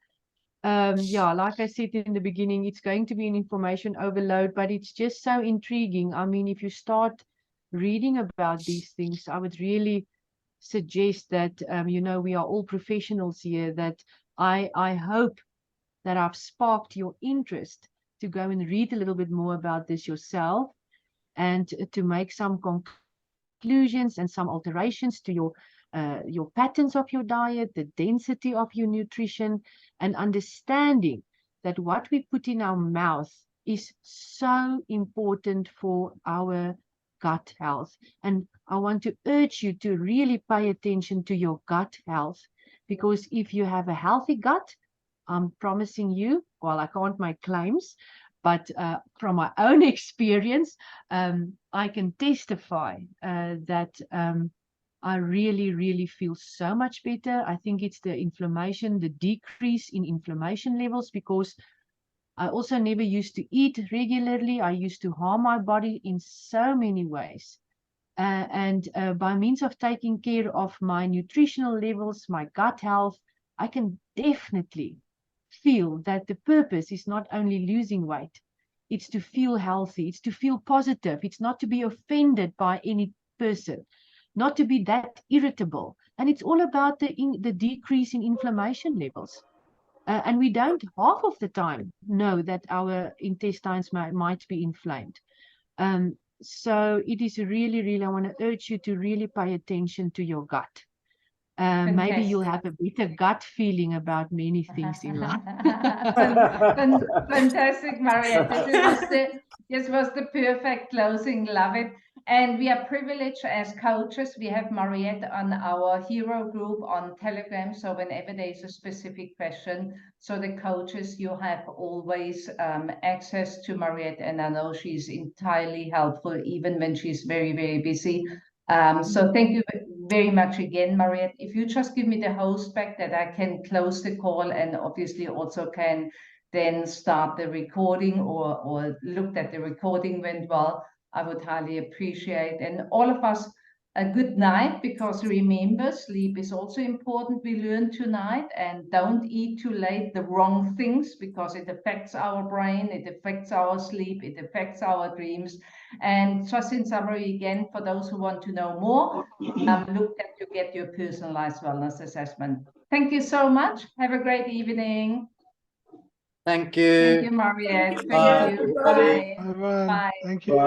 yeah, like I said in the beginning, it's going to be an information overload, but it's just so intriguing. I mean, if you start reading about these things, I would really suggest that, you know, we are all professionals here, that I hope that I've sparked your interest to go and read a little bit more about this yourself and to make some conclusions and some alterations to your patterns of your diet, the density of your nutrition, and understanding that what we put in our mouth is so important for our gut health. And I want to urge you to really pay attention to your gut health, because if you have a healthy gut, I'm promising you, well, I can't make claims, but from my own experience, I can testify that I really, really feel so much better. I think it's the inflammation, the decrease in inflammation levels, because I also never used to eat regularly. I used to harm my body in so many ways. And by means of taking care of my nutritional levels, my gut health, I can definitely feel that the purpose is not only losing weight, it's to feel healthy, it's to feel positive, it's not to be offended by any person, not to be that irritable. And it's all about the decrease in inflammation levels. And we don't half of the time know that our intestines might be inflamed. So it is really, really, I want to urge you to really pay attention to your gut. Maybe you'll have a better gut feeling about many things in life. Fantastic, Mariette. This was the perfect closing. Love it. And we are privileged as coaches. We have Mariette on our hero group on Telegram. So whenever there's a specific question, so the coaches, you have always access to Mariette. And I know she's entirely helpful, even when she's very, very busy. So thank you very much again, Mariette. If you just give me the host back, that I can close the call and obviously also can then start the recording or look that the recording went well, I would highly appreciate. And all of us, a good night, because remember, sleep is also important. We learned tonight, and don't eat too late the wrong things, because it affects our brain, it affects our sleep, it affects our dreams. And just in summary again, for those who want to know more, look that you get your personalized wellness assessment. Thank you so much. Have a great evening. Thank you. Thank you, Mariette. Bye, Thank you. everybody. Bye. Bye. Bye. Thank you.